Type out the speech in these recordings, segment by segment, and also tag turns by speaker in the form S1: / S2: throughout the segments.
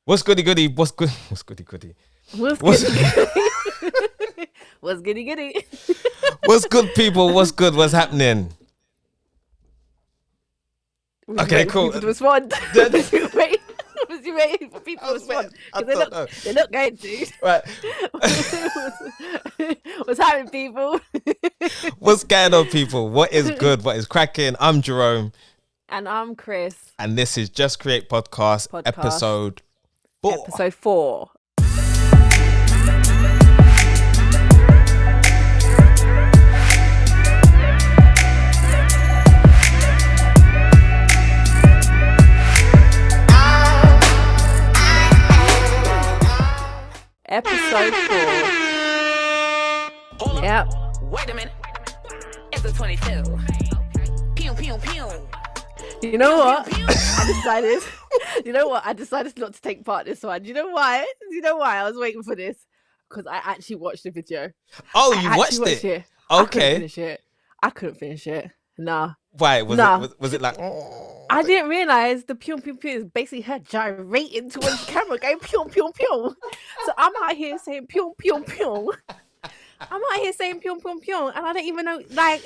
S1: What's goody goody? What's good? What's goody goody?
S2: What's
S1: What's
S2: goody? What's goody goody?
S1: what's good, people? What's good? What's happening? Okay, cool.
S2: People to respond. Was you waiting for people to respond? Because they're not going to.
S1: Right.
S2: What's happening, people?
S1: What's going on, people? What is good? What is cracking? I'm Jerome.
S2: And I'm Chris.
S1: And this is Just Create Podcast Episode 4.
S2: Episode 4. Episode 4.
S3: Hold
S2: Yep.
S3: up. Wait a minute. It's the 22. Pew, pew, pew.
S2: You know what? I decided not to take part in this one. You know why? I was waiting for this. Because I actually watched the video.
S1: Oh, you watched it? Okay.
S2: I couldn't finish it. Nah.
S1: Why? Was it like...
S2: I didn't realise the pew pew pew is basically her gyrating towards the camera going pew pew pew. So I'm out here saying pew pew pew. And I don't even know, like...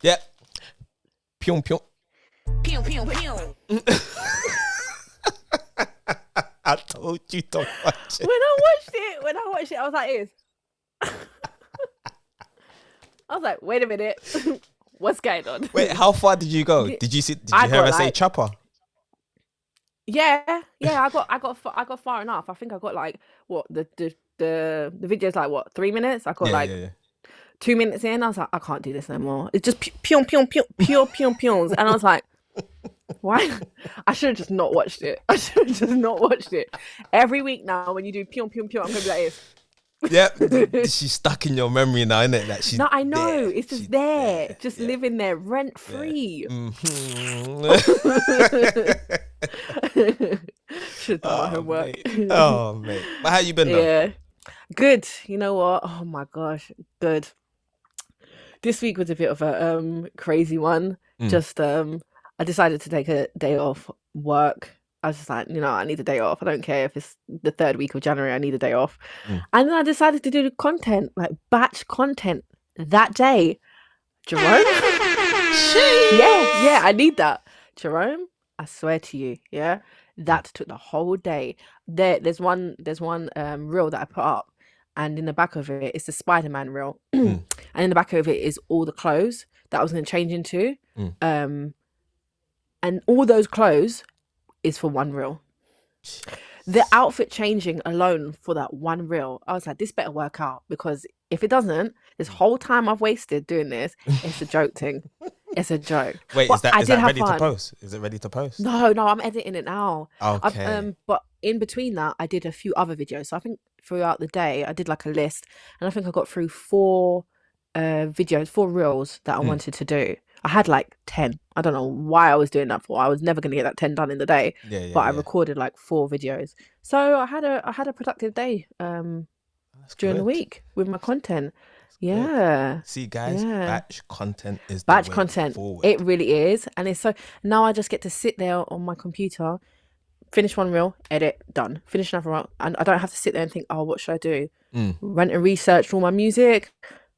S1: Yeah. Pew pew.
S3: Pew, pew, pew.
S1: I told you don't watch it.
S2: When I watched it, I was like this. I was like, wait a minute. What's going on?
S1: Wait, how far did you go? Did you hear her say chopper?
S2: Yeah. I got far enough. I think I got like what the video's like what 3 minutes. I got 2 minutes in. I was like, I can't do this no more. It's just pew pew pew pew pew pew, and I was like, why? I should have just not watched it. Every week now, when you do pew pew pew, I'm gonna be like this.
S1: Yep, she's stuck in your memory now, isn't it? That she's
S2: no, I know.
S1: there.
S2: It's just there, living there rent free.
S1: Yeah.
S2: Should have done my homework.
S1: Oh mate, but how you been though?
S2: Yeah, good. You know what? Oh my gosh, good. This week was a bit of a crazy one. Just I decided to take a day off work. I was just like, I need a day off. I don't care if it's the third week of January, I need a day off. And then I decided to do the content, like batch content that day. Jerome? Yeah, I need that. Jerome, I swear to you, that took the whole day. There's one reel that I put up, and in the back of it, it's the Spider-Man reel. And in the back of it is all the clothes that I was going to change into. And all those clothes is for one reel. The outfit changing alone for that one reel, I was like, this better work out, because if it doesn't, this whole time I've wasted doing this, it's a joke thing. It's a joke.
S1: Wait,
S2: but
S1: is that ready to post? Is it ready to post?
S2: No, I'm editing it now.
S1: Okay.
S2: But in between that, I did a few other videos. So I think throughout the day, I did like a list, and I think I got through 4 reels that I wanted to do. I had like 10. I don't know why I was doing that for. I was never going to get that 10 done in the day. But I recorded like 4 videos. So I had a productive day during the week with my content. Yeah.
S1: See, guys, batch content is
S2: batch
S1: the way
S2: content.
S1: forward.
S2: It really is. And it's so now I just get to sit there on my computer, finish one reel, edit, done. Finish another reel. And I don't have to sit there and think, oh, what should I do? Run and research for all my music,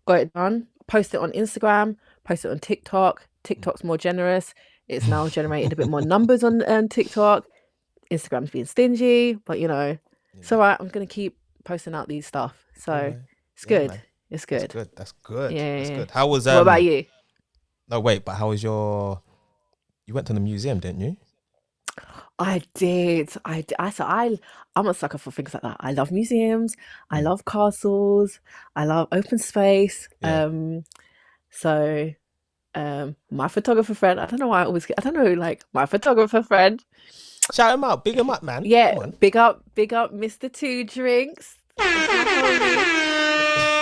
S2: got it done, post it on Instagram, post it on TikTok. TikTok's more generous. It's now generated a bit more numbers on TikTok. Instagram's being stingy, but it's all right. I'm going to keep posting out these stuff. So it's good. Man. It's good.
S1: That's good.
S2: Yeah.
S1: That's good. How was
S2: what about you?
S1: No, wait, but how was you went to the museum, didn't you?
S2: I did. I'm a sucker for things like that. I love museums. I love castles. I love open space.
S1: Yeah.
S2: My photographer friend, my photographer friend.
S1: Shout him out, big him up, man.
S2: Yeah, big up Mr. Two Drinks.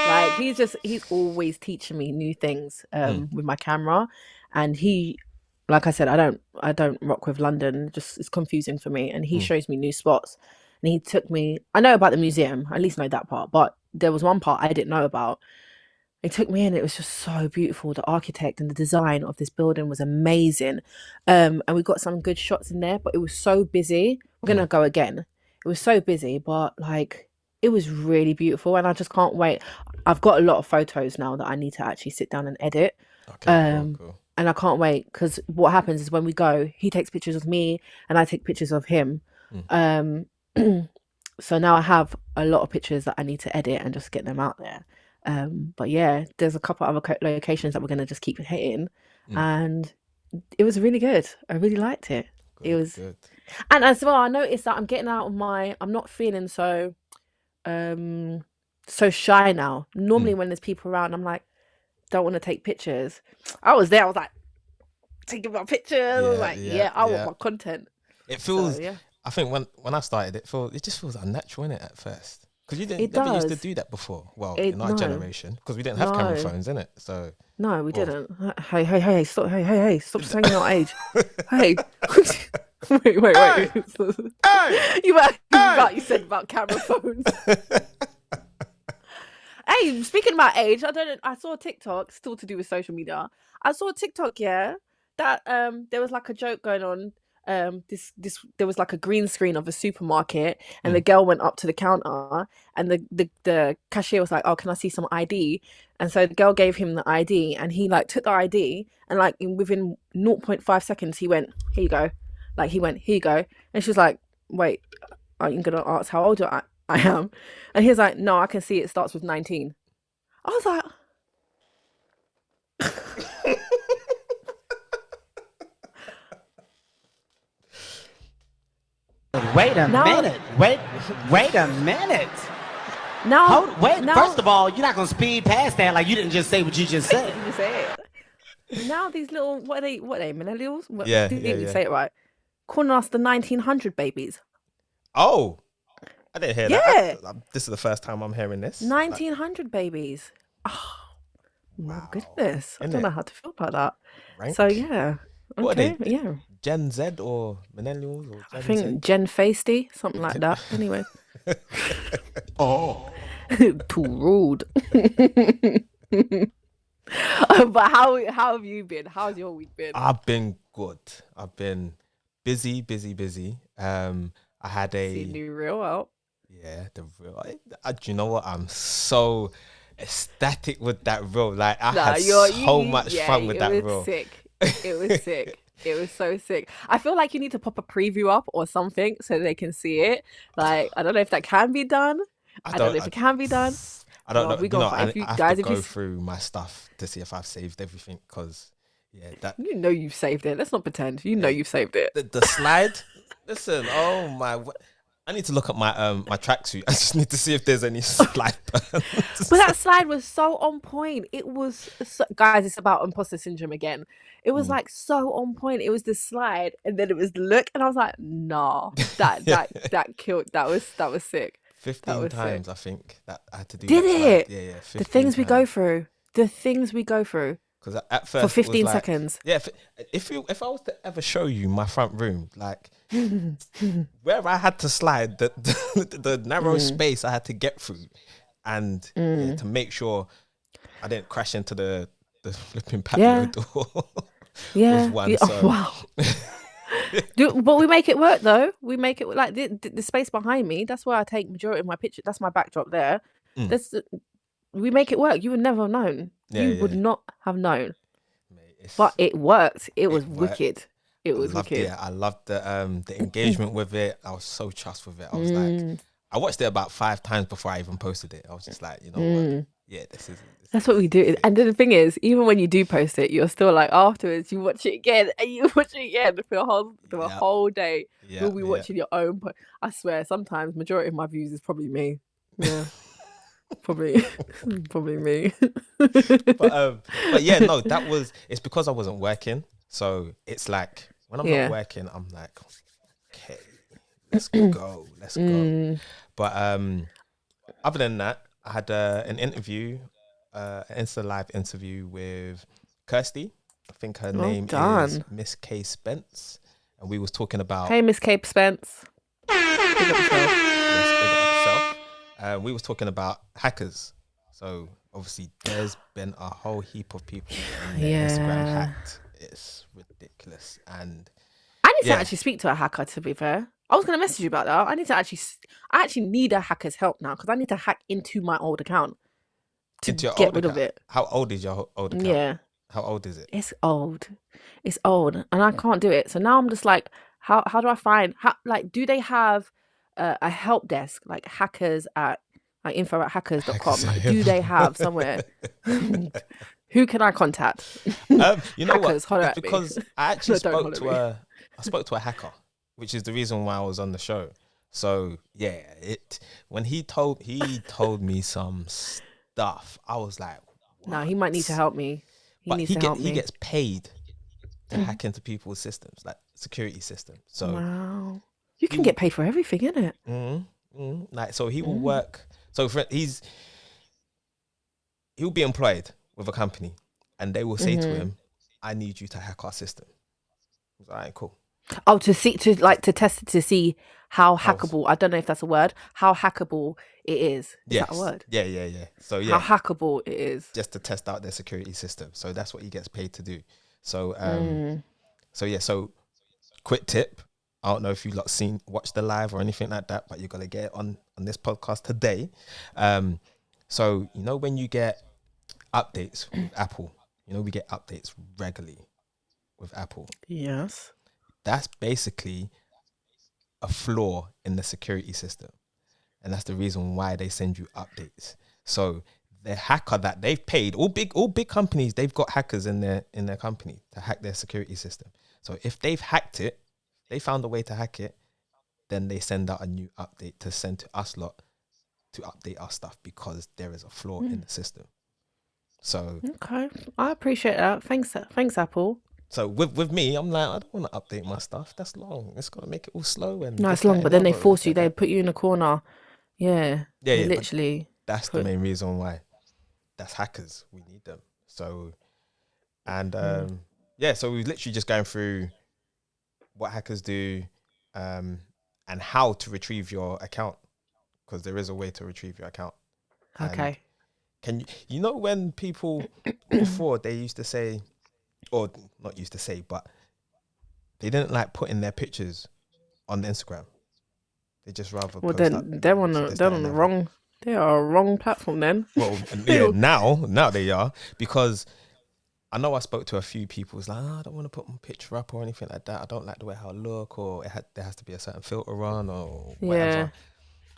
S2: Like he's always teaching me new things with my camera, and he, like I said, I don't rock with London. Just it's confusing for me, and he shows me new spots. And he took me. I know about the museum, at least know that part, but there was one part I didn't know about. He took me in. It was just so beautiful. The architect and the design of this building was amazing, and we got some good shots in there. But it was so busy. We're gonna go again. It was so busy, but like it was really beautiful, and I just can't wait. I've got a lot of photos now that I need to actually sit down and edit.
S1: Okay, cool.
S2: And I can't wait because what happens is when we go, he takes pictures of me and I take pictures of him. So now I have a lot of pictures that I need to edit and just get them out there. But yeah, there's a couple other locations that we're going to just keep hitting. And it was really good. I really liked it.
S1: Good,
S2: It was,
S1: good.
S2: and as well, I noticed that I'm getting out of I'm not feeling so shy now. Normally when there's people around, I'm like, don't want to take pictures. I was there, I was like, taking my pictures. I want my content.
S1: It feels,
S2: So, yeah.
S1: I think when I started, it just feels unnatural, innit, at first. Because you
S2: It
S1: never used to
S2: does.
S1: do that before. Well,
S2: It-
S1: in our
S2: no.
S1: generation, because we didn't have camera
S2: No.
S1: phones, innit? So,
S2: No, we
S1: Well-
S2: didn't. Hey, stop. Hey, stop saying our age. Hey. Wait.
S1: Hey!
S2: You said about camera phones. Hey, speaking about age, I saw a TikTok, still to do with social media. I saw a TikTok, that there was like a joke going on. There was like a green screen of a supermarket, and the girl went up to the counter, and the cashier was like, "Oh, can I see some ID?" And so the girl gave him the ID, and he like took the ID, and like within 0.5 seconds, he went, "Here you go." Like he went, "Here you go," and she was like, "Wait, are you gonna ask how old I am?" And he was like, "No, I can see it starts with 19." I was like,
S4: Wait a
S2: No.
S4: minute. Wait a minute.
S2: "No, no."
S4: First of all, you're not gonna speed past that like you didn't just say what you just said.
S2: You say it. Now these little what are they millennials?
S1: Yeah,
S2: didn't
S1: yeah,
S2: even
S1: yeah.
S2: say it right. Calling us the 1900 babies.
S1: oh, I didn't hear
S2: Yeah.
S1: that. This is the first time I'm hearing this.
S2: 1900 babies. Oh, my
S1: Wow.
S2: goodness. I
S1: Innit?
S2: don't know how to feel about that.
S1: Rank?
S2: So yeah.
S1: What are
S2: Okay.
S1: they?
S2: Yeah.
S1: Gen Z or millennials or Gen
S2: I think
S1: Z?
S2: Jen Feisty, something like that. Anyway.
S4: Oh.
S2: Too rude. But how have you been? How's your week been?
S1: I've been good. I've been busy. I had
S2: See
S1: a
S2: new reel out.
S1: the real. Do you know what? I'm so ecstatic with that reel. Like I had so much fun with that
S2: It was
S1: reel.
S2: sick. It was sick. It was so sick. I feel like you need to pop a preview up or something so they can see it. Like I don't know if that can be done. I don't know if it can be done.
S1: I don't
S2: Well,
S1: know.
S2: we gonna find-
S1: I
S2: if you-
S1: have
S2: guys,
S1: to
S2: if
S1: go
S2: you-
S1: through my stuff to see if I've saved everything. Because that
S2: You know you've saved it. Let's not pretend. You know you've saved it.
S1: the slide. Listen, oh my. I need to look at my my tracksuit. I just need to see if there's any slide burns.
S2: But that slide was so on point. It was guys, it's about imposter syndrome again. It was like so on point. It was the slide and then it was the look, and I was like, nah, that killed. That was sick.
S1: 15
S2: was
S1: times, I think, that I had to do.
S2: Did
S1: that slide.
S2: it?
S1: Yeah.
S2: The things we go through. The things we go through
S1: Because at first
S2: for
S1: it was
S2: 15
S1: like-
S2: seconds.
S1: Yeah, if I was to ever show you my front room, like where I had to slide, the narrow space I had to get through, and to make sure I didn't crash into the flipping patio
S2: Yeah.
S1: door.
S2: Yeah.
S1: was one,
S2: Yeah.
S1: so-
S2: Oh, wow. But we make it work though. We make it like the space behind me. That's where I take majority of my picture. That's my backdrop there. We make it work. You would never have known.
S1: Yeah,
S2: You
S1: yeah.
S2: would not have known.
S1: Mate, it's-
S2: But it worked. It was
S1: worked.
S2: wicked. It was
S1: loved
S2: wicked.
S1: it. I loved the engagement with it. I was so chuffed with it. I was like, I watched it about 5 times before I even posted it. I was just like, you know what? Yeah, this is.
S2: That's what we do. And then the thing is, even when you do post it, you're still like afterwards you watch it again and you watch it again for a whole day.
S1: Yeah,
S2: You'll be watching your own. I swear, sometimes majority of my views is probably me. Yeah, probably me.
S1: But yeah, no, that was. It's because I wasn't working, so it's like when I'm
S2: Yeah.
S1: not working, I'm like, okay, let's go. But other than that, I had an interview, an Insta Live interview with Kirsty. I think her
S2: Well
S1: name is
S2: done.
S1: Miss K Spence, and we was talking about.
S2: Hey, Miss Cape Spence. Big up yourself.
S1: Yes, big up herself. We was talking about hackers. So obviously, there's been a whole heap of people on their Instagram
S2: Yeah.
S1: hacked. It's ridiculous, and
S2: I need
S1: Yeah.
S2: to actually speak to a hacker. To be fair, I was going to message you about that. I actually need a hacker's help now because I need to hack into my old account to
S1: Into your
S2: get
S1: old
S2: rid of
S1: account?
S2: it.
S1: How old is your old account?
S2: Yeah,
S1: How old is it?
S2: it's old. It's old, and I can't do it. So now I'm just like, how do I find? Like, do they have a help desk like hackers at like info@hackers.com? Like, do they have somewhere? Who can I contact?
S1: You know
S2: Hackers,
S1: what?
S2: holler
S1: It's
S2: at me.
S1: because I actually
S2: No, don't
S1: spoke
S2: holler at
S1: I spoke to a hacker, which is the reason why I was on the show. So yeah, when he told me some stuff, I was like,
S2: No, he might need to help me.
S1: He gets paid to hack into people's systems, like security systems. So
S2: Wow, you can get paid for everything, innit?
S1: like, so he will work. So he'll be employed with a company, and they will say to him, "I need you to hack our system." He's like, "All right, cool."
S2: Oh, to test it to see how hackable. I don't know if that's a word. How hackable it is. Is that a word?
S1: Yeah. So yeah,
S2: How hackable it is.
S1: just to test out their security system. So that's what he gets paid to do. So so quick tip. I don't know if you lot watched the live or anything like that, but you're gonna get it on this podcast today. So you know when you get updates with Apple, we get updates regularly with Apple.
S2: Yes.
S1: That's basically a flaw in the security system, and that's the reason why they send you updates. So the hacker that they've paid, all big companies, they've got hackers in their company to hack their security system. So if they've hacked it, they found a way to hack it, then they send out a new update to send to us lot to update our stuff because there is a flaw in the system. So
S2: Okay, I appreciate that. Thanks, Apple.
S1: So with me, I'm like, I don't want to update my stuff. That's long. It's gonna make it all slow and
S2: No,
S1: this,
S2: it's long,
S1: that,
S2: but
S1: and
S2: then they
S1: other.
S2: force you. They put you in a corner. Yeah.
S1: Yeah,
S2: They
S1: but
S2: literally.
S1: that's the main reason why. That's hackers. We need them. So, and so we're literally just going through what hackers do, and how to retrieve your account, because there is a way to retrieve your account.
S2: Okay.
S1: And can you when people before they used to say, or not used to say, but they didn't like putting their pictures on Instagram. They just rather.
S2: Well,
S1: post
S2: then
S1: up
S2: they're on the wrong. They are a wrong platform then.
S1: Well, yeah, now they are, because I know I spoke to a few people. It's like, I don't want to put my picture up or anything like that. I don't like the way how I look, or there has to be a certain filter on, or whatever.
S2: Yeah.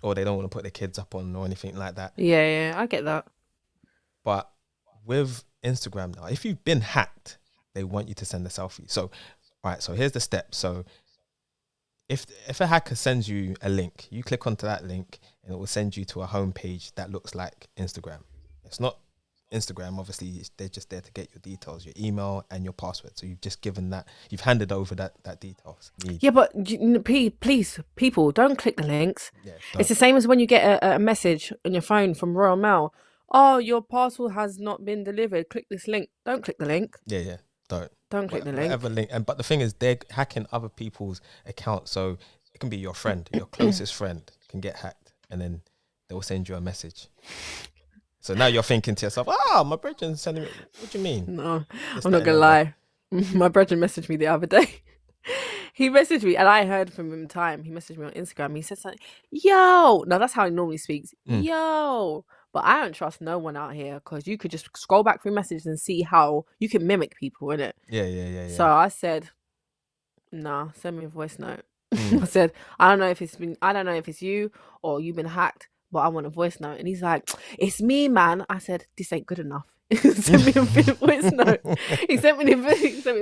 S1: Or they don't want to put their kids up on or anything like that.
S2: Yeah, I get that.
S1: But with Instagram now, if you've been hacked, they want you to send a selfie. So, all right, so here's the step. So if a hacker sends you a link, you click onto that link and it will send you to a homepage that looks like Instagram. It's not Instagram, obviously. They're just there to get your details, your email and your password. So you've just you've handed over that details.
S2: Yeah, but please, people, don't click the links.
S1: Yeah,
S2: it's the same as when you get a message on your phone from Royal Mail. Oh, your parcel has not been delivered. Click this link. Don't click the link.
S1: Yeah. Don't
S2: click the link.
S1: Whatever link. But the thing is, they're hacking other people's accounts. So it can be your friend, your closest friend can get hacked, and then they'll send you a message. So now you're thinking to yourself, my brethren's sending me. What do you mean?
S2: No, I'm not gonna lie. My brethren messaged me the other day. He messaged me, and I heard from him time. He messaged me on Instagram. He said something, yo. No, that's how he normally speaks. Yo. But I don't trust no one out here, because you could just scroll back through messages and see how you can mimic people, innit?
S1: Yeah.
S2: So I said, nah, send me a voice note. I said, I don't know if it's you or you've been hacked, but I want a voice note. And he's like, it's me, man. I said, this ain't good enough. Send me a voice note. He sent me a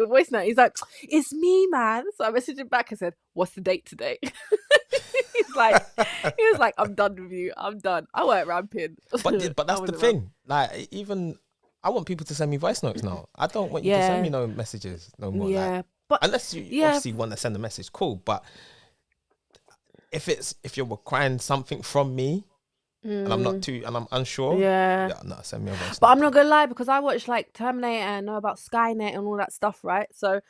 S2: voice note. He's like, it's me, man. So I messaged him back and said, what's the date today? He was like, I'm done with you. I'm done. I weren't ramping.
S1: But that's the thing. Like, even I want people to send me voice notes now. I don't want you to send me no messages no more.
S2: Yeah,
S1: like,
S2: but
S1: unless you obviously want to send a message, cool. But if you're requiring something from me, and I'm unsure, no, send me a voice note.
S2: But I'm not gonna lie, because I watch like Terminator and know about Skynet and all that stuff, right? So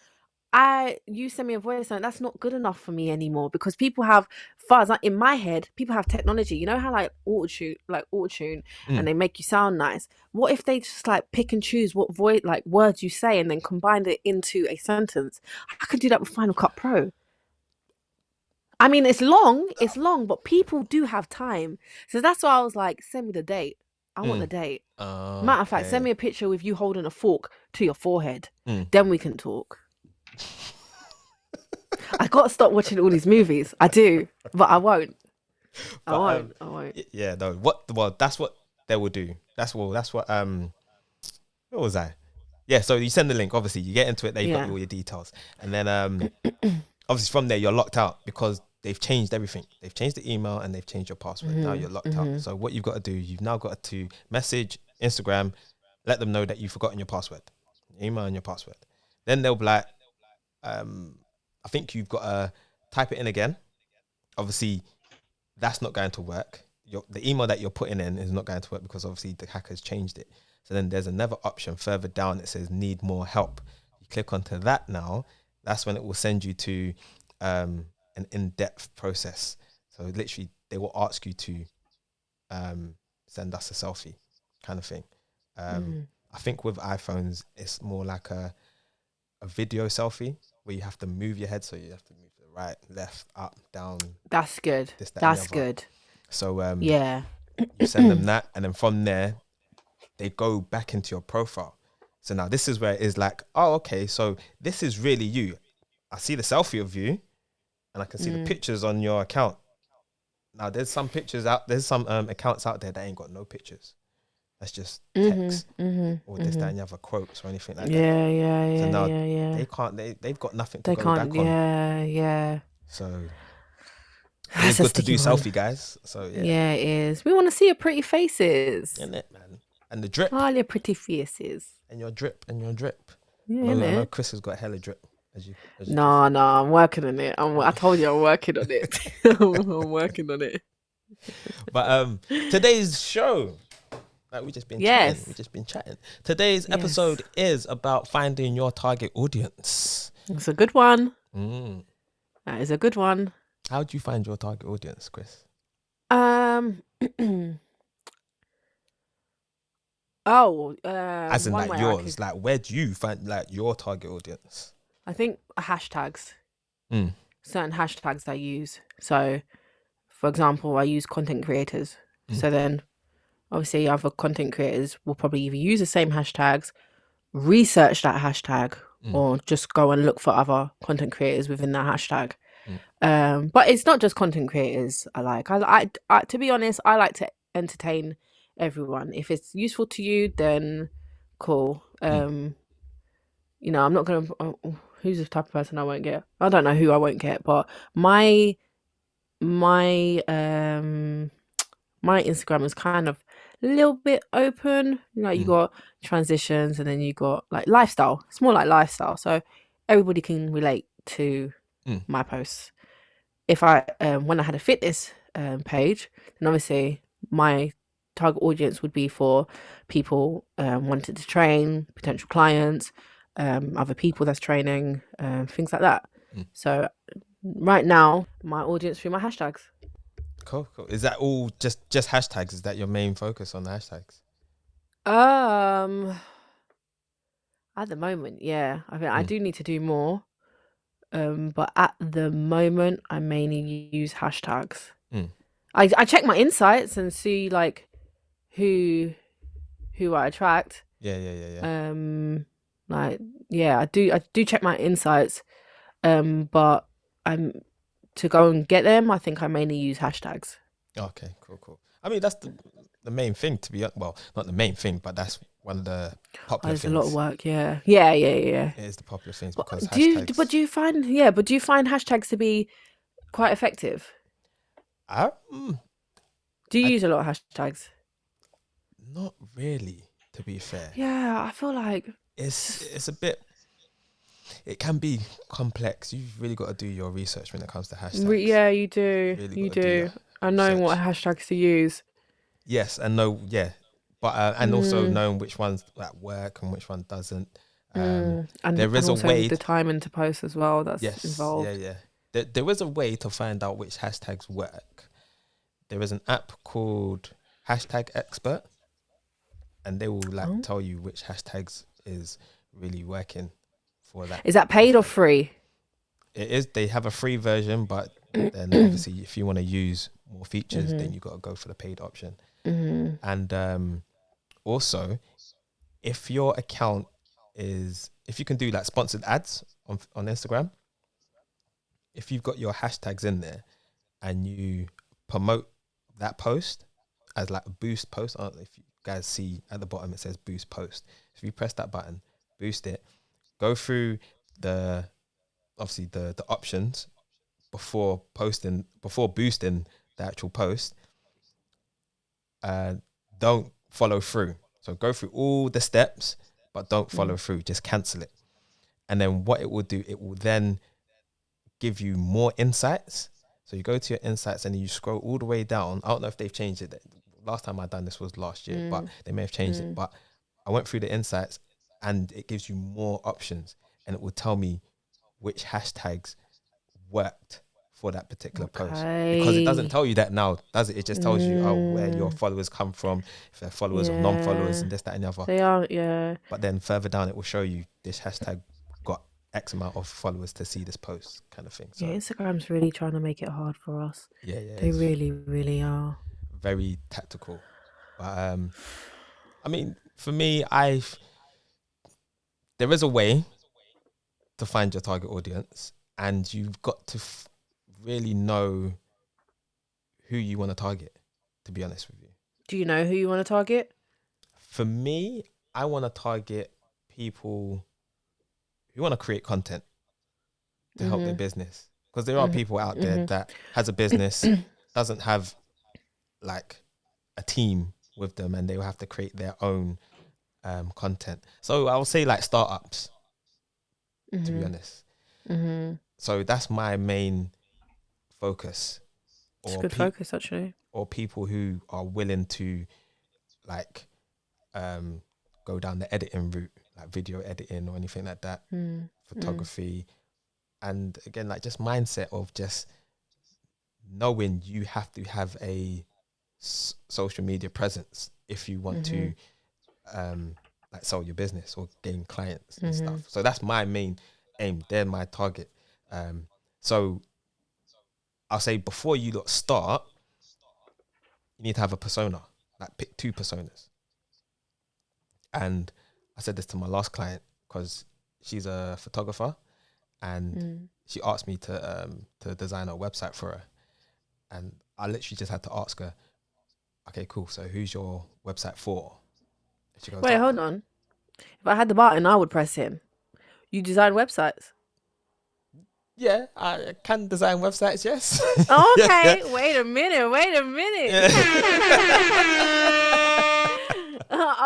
S2: you send me a voice note, that's not good enough for me anymore, because people have, far as in my head, people have technology. You know how like auto-tune and they make you sound nice. What if they just like pick and choose what words you say and then combine it into a sentence? I could do that with Final Cut Pro. I mean, it's long, but people do have time. So that's why I was like, send me the date. I want the date. Matter of fact, send me a picture with you holding a fork to your forehead. Then we can talk. I got to stop watching all these movies. I do, but I won't. I won't.
S1: Yeah, no. Well, that's what they will do. That's what. What was I? Yeah. So you send the link. Obviously, you get into it. They've got all your details, and then obviously from there you're locked out because they've changed everything. They've changed the email and they've changed your password. Now you're locked out. So what you've got to do, you've now got to message Instagram, let them know that you've forgotten your password, email and your password. Then they'll be like, I think you've got to type it in again. Obviously, that's not going to work. The email that you're putting in is not going to work because obviously the hackers changed it. So then there's another option further down that says need more help. You click onto that now. That's when it will send you to an in-depth process. So literally, they will ask you to send us a selfie kind of thing. I think with iPhones, it's more like a video selfie where you have to move your head. So you have to move to the right, left, up, down.
S2: That's good. That's good.
S1: So
S2: yeah.
S1: You send them that. And then from there, they go back into your profile. So now this is where it is like, oh, okay, so this is really you. I see the selfie of you and I can see the pictures on your account. Now there's some accounts out there that ain't got no pictures. That's just text or this, that, and the other quotes or anything like that.
S2: Yeah.
S1: So now
S2: they
S1: can't, they've got nothing to go back on.
S2: Yeah.
S1: So it's good to do selfie, guys. So
S2: yeah, it is. We want to see your pretty faces.
S1: Isn't it, man? And the drip.
S2: All your pretty faces.
S1: And your drip.
S2: Yeah,
S1: I know Chris has got hella drip. As you
S2: no, I'm working on it. I told you I'm working on it. I'm working on it.
S1: But today's show, like we've just been chatting. Today's episode is about finding your target audience.
S2: It's a good one. That is a good one.
S1: How do you find your target audience, Chris? As in like yours, like where do you find like your target audience?
S2: I think hashtags. Certain hashtags I use. So, for example, I use content creators. So then, obviously, other content creators will probably either use the same hashtags, research that hashtag, or just go and look for other content creators within that hashtag. But it's not just content creators I like. I to be honest, I like to entertain everyone. If it's useful to you, then cool. You know, I'm not gonna. Who's the type of person I won't get? I don't know who I won't get, but my Instagram is kind of a little bit open. Like you got transitions, and then you got like lifestyle. It's more like lifestyle, so everybody can relate to my posts. If I when I had a fitness page, then obviously my target audience would be for people wanting to train, potential clients, other people that's training, things like that. So right now, my audience through my hashtags.
S1: Cool. Is that all just hashtags? Is that your main focus on the hashtags?
S2: At the moment, yeah. I mean, I do need to do more. But at the moment, I mainly use hashtags. I check my insights and see like who I attract.
S1: Yeah.
S2: Like I do check my insights. But to go and get them, I think I mainly use hashtags.
S1: Okay, cool. I mean, that's the main thing well, not the main thing, but that's one of the popular things.
S2: There's a lot of work, yeah.
S1: It is the popular things because
S2: do you find hashtags to be quite effective? Do you use a lot of hashtags?
S1: Not really, to be fair.
S2: Yeah, I feel like
S1: it's a bit. It can be complex. You've really got to do your research when it comes to hashtags.
S2: Yeah, you do. Really you do. And knowing what hashtags to use.
S1: Yes, and but and also knowing which ones that work and which one doesn't.
S2: And
S1: there is
S2: also
S1: a way
S2: the timing to post as well. That's involved.
S1: Yeah. There is a way to find out which hashtags work. There is an app called Hashtag Expert, and they will tell you which hashtags is really working for that.
S2: Is that paid or free?
S1: It is. They have a free version, but then obviously if you want to use more features, then you got to go for the paid option. And also, if your account if you can do like sponsored ads on Instagram, if you've got your hashtags in there and you promote that post as like a boost post, I don't know if you guys see at the bottom it says boost post. If you press that button, boost it, go through the options before boosting the actual post, don't follow through. So go through all the steps, but don't follow through. Just cancel it. And then what it will do, it will then give you more insights. So you go to your insights and you scroll all the way down. I don't know if they've changed it. Last time I done this was last year, but they may have changed it. But I went through the insights and it gives you more options, and it will tell me which hashtags worked for that particular post, because it doesn't tell you that now, does it? It just tells you where your followers come from, if they're followers or non-followers, and this, that, and the other.
S2: They are, yeah.
S1: But then further down, it will show you this hashtag got X amount of followers to see this post, kind of thing. So,
S2: yeah, Instagram's really trying to make it hard for us.
S1: Yeah,
S2: they really, really are.
S1: Very tactical. But I mean, for me, there is a way to find your target audience, and you've got to really know who you want to target, to be honest with you.
S2: Do you know who you want to target?
S1: For me, I want to target people who want to create content to help their business, because there are people out there that has a business, doesn't have like a team with them, and they will have to create their own content. So I would say like startups, to be honest. So that's my main focus.
S2: It's a good focus, actually.
S1: Or people who are willing to like go down the editing route, like video editing or anything like that, photography. And again, like just mindset of just knowing you have to have a social media presence if you want to like sell your business or gain clients and stuff. So that's my main aim. They're my target. So I'll say before you start, you need to have a persona. Like pick 2 personas. And I said this to my last client because she's a photographer, and she asked me to design a website for her. And I literally just had to ask her, okay, cool, so who's your website for? And she goes,
S2: wait, hold on. If I had the button, I would press him. You design websites?
S1: Yeah, I can design websites, yes.
S2: Okay, yeah. Wait a minute. Yeah.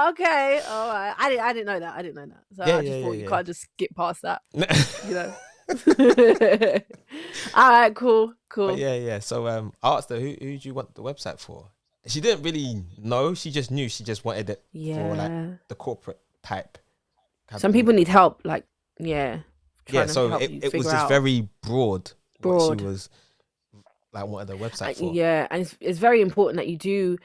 S2: Okay, all right. I didn't know that. So I just thought you can't just skip past that. You know. All right, cool.
S1: But yeah. So I asked her, who do you want the website for? She didn't really know. She just knew. She just wanted it for like the corporate type.
S2: Some people need help, like
S1: Yeah, so it was just very broad. What she was like wanted the website for.
S2: Yeah, and it's very important that you do.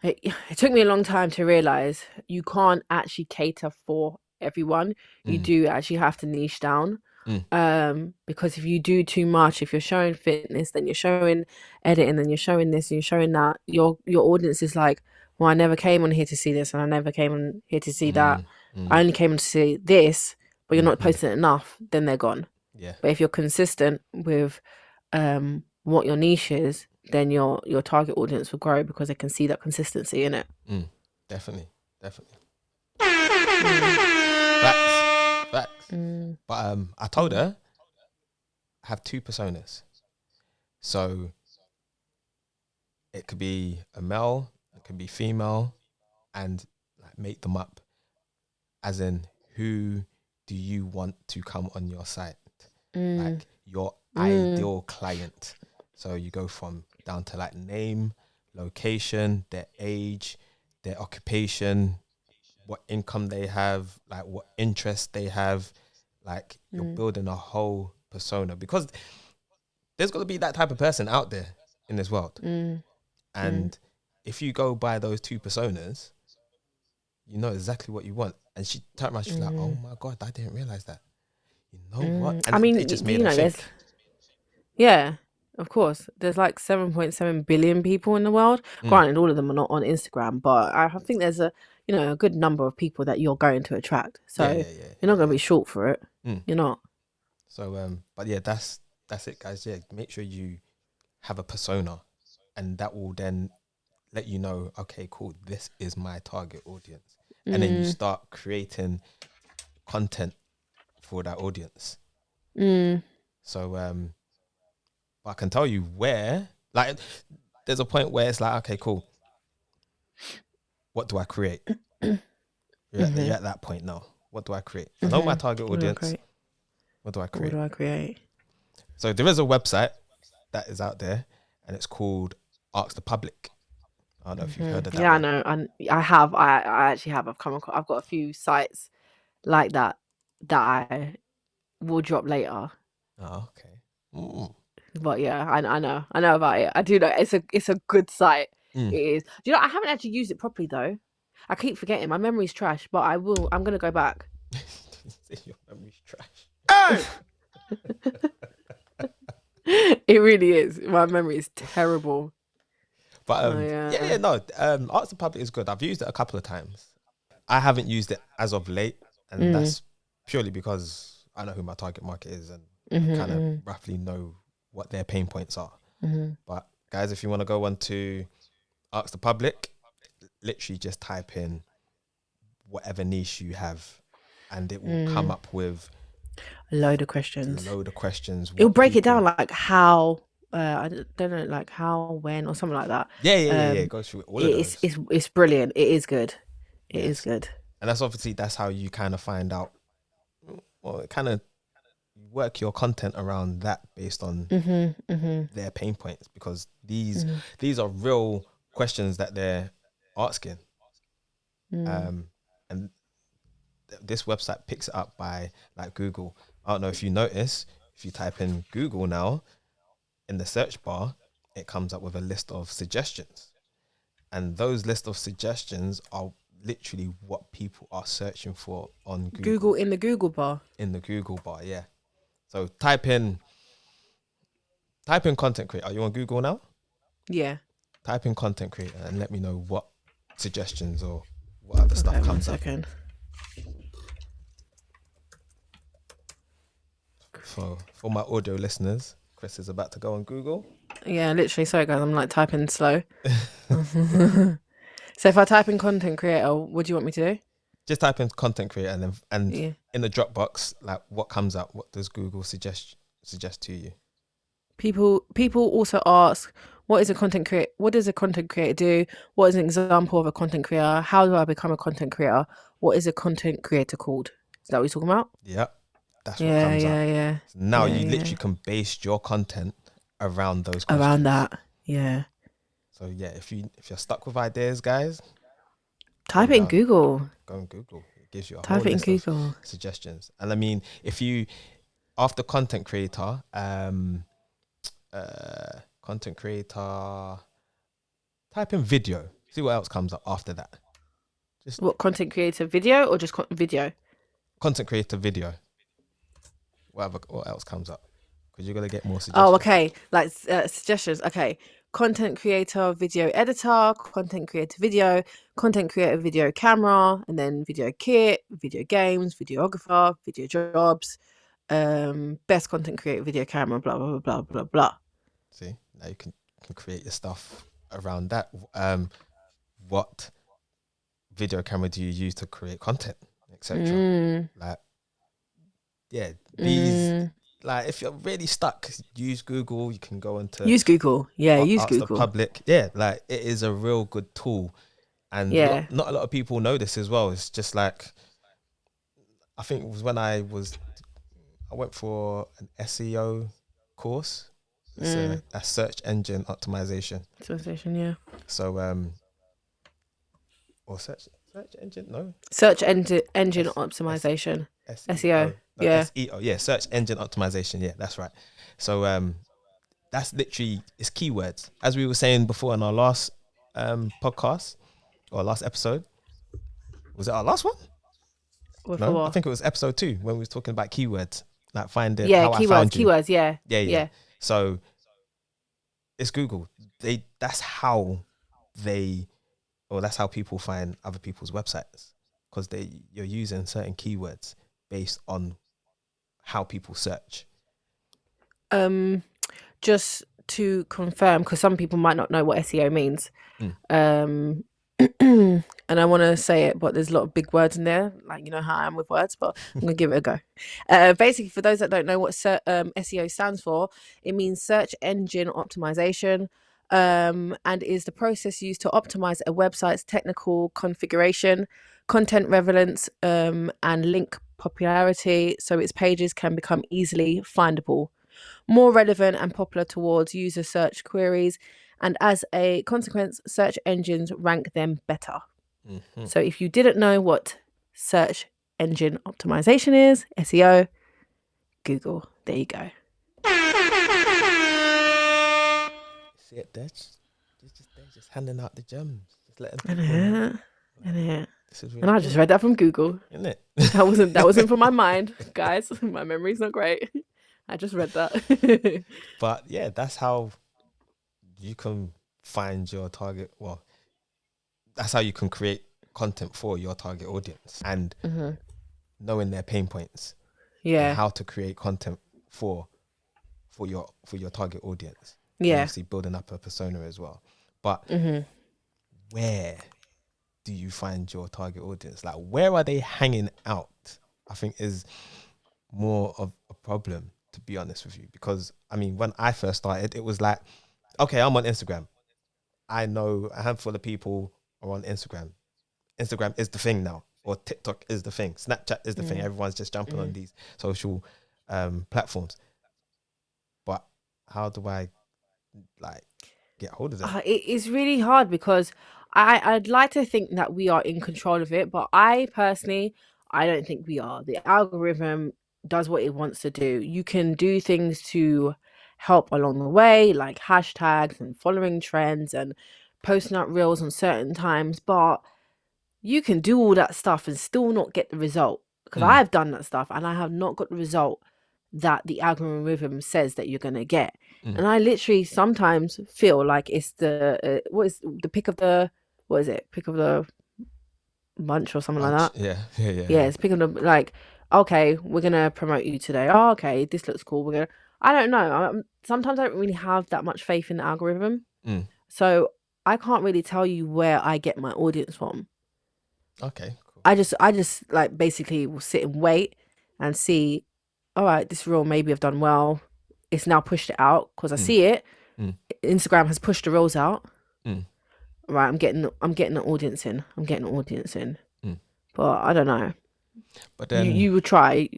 S2: It took me a long time to realize you can't actually cater for everyone. You do actually have to niche down. Because if you do too much, if you're showing fitness, then you're showing editing, then you're showing this, and you're showing that, your audience is like, well, I never came on here to see this, and I never came on here to see that. I only came on to see this, but you're not posting enough, then they're gone.
S1: Yeah.
S2: But if you're consistent with what your niche is, then your target audience will grow because they can see that consistency in it.
S1: Definitely. Facts. But I told her I have 2 personas. So it could be a male, it could be female, and like make them up. As in, who do you want to come on your site? Like your ideal client. So you go from down to like name, location, their age, their occupation, what income they have, like what interests they have. Like you're building a whole persona, because there's got to be that type of person out there in this world. And if you go by those 2 personas, you know exactly what you want. And she turned around, she's like, oh my God, I didn't realize that. You know what? And
S2: I mean,
S1: it just made her think.
S2: Yeah. Of course. There's like 7.7 billion people in the world.
S1: Mm.
S2: Granted, all of them are not on Instagram, but I think there's a good number of people that you're going to attract. So
S1: Yeah.
S2: you're not going to be short for it.
S1: Mm.
S2: You're not.
S1: So but yeah, that's it, guys. Yeah, make sure you have a persona, and that will then let you know, okay, cool, this is my target audience. And then you start creating content for that audience. So but I can tell you where, like, there's a point where it's like, okay, cool, what do I create? You're at that point now. What do I create? I know my target audience. What do I create? So there is a website that is out there, and it's called Ask the Public. I don't know if you've heard of that.
S2: Yeah,
S1: one.
S2: I know. And I have. I actually have. I've got a few sites like that I will drop later.
S1: Oh, okay. Mm.
S2: But yeah, I know about it. I do know it's a good site.
S1: Mm.
S2: It is. Do you know? I haven't actually used it properly though. I keep forgetting. My memory's trash, but I will. I'm gonna go back.
S1: Your memory's trash.
S2: It really is. My memory is terrible.
S1: But
S2: yeah.
S1: no. Ask the Public is good. I've used it a couple of times. I haven't used it as of late, and that's purely because I know who my target market is and kind of roughly know what their pain points are. But guys, if you want to go on to Ask the Public, literally just type in whatever niche you have, and it will come up with
S2: A load of questions.
S1: It'll
S2: break it down like how. I don't know, like how, when, or something like that.
S1: Yeah. It goes through all of those.
S2: It's brilliant. It is good. It is good.
S1: And that's how you kind of find out, or kind of work your content around that based on their pain points, because these are real questions that they're asking. And this website picks it up by like Google. I don't know if you notice, if you type in Google now, in the search bar, it comes up with a list of suggestions. And those list of suggestions are literally what people are searching for on Google.
S2: In the Google bar?
S1: In the Google bar, yeah. So type in content creator. Are you on Google now?
S2: Yeah.
S1: Type in content creator and let me know what suggestions or what other stuff comes up. For my audio listeners, Chris is about to go on Google.
S2: Yeah, literally. Sorry, guys. I'm like typing slow. So if I type in content creator, what do you want me to do?
S1: Just type in content creator and in the Dropbox, like what comes up? What does Google suggest to you?
S2: People also ask, what does a content creator do? What is an example of a content creator? How do I become a content creator? What is a content creator called? Is that what you're talking about?
S1: Yeah. That's what comes up.
S2: Yeah.
S1: So now you literally can base your content around those questions.
S2: Around that, yeah.
S1: So yeah, if you're stuck with ideas, guys,
S2: type it in Google.
S1: Go on Google. It gives you a
S2: type
S1: whole
S2: it in
S1: list
S2: Google
S1: of suggestions. And I mean, if you after content creator, type in video. See what else comes up after that.
S2: Just what, content creator video or just video? Content
S1: creator video. What else comes up? Because you're gonna get more suggestions.
S2: Oh, okay. Like suggestions. Okay. Content creator video editor, content creator video camera, and then video kit, video games, videographer, video jobs, best content creator video camera, blah blah blah blah blah.
S1: See, now you can create your stuff around that. What video camera do you use to create content, etc. Like, yeah, these. Like, if you're really stuck, use Google. You can go into
S2: use Google. Yeah, use
S1: Ask
S2: Google.
S1: the Public. Yeah, like it is a real good tool, and not a lot of people know this as well. It's just like, I think it was when I went for an SEO course. It's a search engine optimization.
S2: Yeah.
S1: So or search engine? No.
S2: Search engine optimization. SEO. Yeah.
S1: SEO. Yeah. Search engine optimization. Yeah, that's right. So that's literally, it's keywords. As we were saying before in our last podcast or last episode. Was it our last one? No, I think it was episode 2 when we was talking about keywords, like finding how
S2: keywords,
S1: I found you.
S2: Keywords. Yeah.
S1: So It's Google. That's how people find other people's websites, because you're using certain keywords based on how people search.
S2: Just to confirm, because some people might not know what SEO means. And I want to say it, but there's a lot of big words in there, like you know how I am with words, but I'm gonna give it a go. Basically, for those that don't know what SEO stands for, it means search engine optimization, and is the process used to optimize a website's technical configuration, content relevance, and link popularity, so its pages can become easily findable, more relevant and popular towards user search queries, and as a consequence, search engines rank them better. So if you didn't know what search engine optimization is, SEO, Google. There you go.
S1: See it there? They're just handing out the gems. Just letting people know. This is really
S2: And I just read that from Google.
S1: isn't it?
S2: That wasn't from my mind, guys. My memory's not great. I just read that.
S1: But yeah, that's how you can find your target. Well, that's how you can create content for your target audience, and knowing their pain points.
S2: Yeah.
S1: And how to create content for your target audience.
S2: Yeah.
S1: And obviously building up a persona as well. But where do you find your target audience? Like, where are they hanging out? I think is more of a problem, to be honest with you, because I mean, when I first started, it was like, okay, I'm on Instagram. I know a handful of people are on Instagram. Instagram is the thing now, or TikTok is the thing. Snapchat is the thing. Everyone's just jumping on these social platforms. But how do I get hold of them?
S2: It is really hard, because I'd like to think that we are in control of it, but I personally, I don't think we are. The algorithm does what it wants to do. You can do things to help along the way, like hashtags and following trends and posting up reels on certain times, but you can do all that stuff and still not get the result, because I've done that stuff and I have not got the result that the algorithm says that you're going to get. And I literally sometimes feel like it's the pick of the bunch or something like that. Yeah, it's pick of the, like, okay, we're going to promote you today. Oh, okay, this looks cool. I don't know. Sometimes I don't really have that much faith in the algorithm. So I can't really tell you where I get my audience from.
S1: Okay, cool.
S2: I just like basically will sit and wait and see, all right, this reel maybe I've done well. It's now pushed it out because I see it. Instagram has pushed the reels out. Right, I'm getting the audience in. But I don't know.
S1: But then
S2: you would try.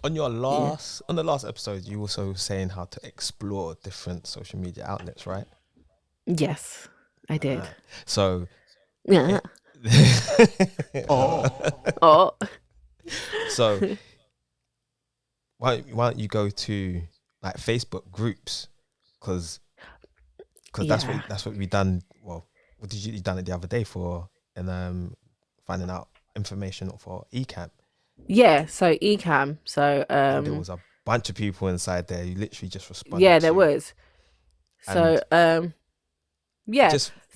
S1: on the last episode, you also saying how to explore different social media outlets, right?
S2: Yes, I did.
S1: So
S2: Yeah. Oh.
S1: So why don't you go to like Facebook groups, because that's what we done. Well, what did you done it the other day for, and finding out information for eCamp.
S2: Yeah, so eCam. So
S1: And there was a bunch of people inside there. You literally just responded.
S2: yeah, there was. So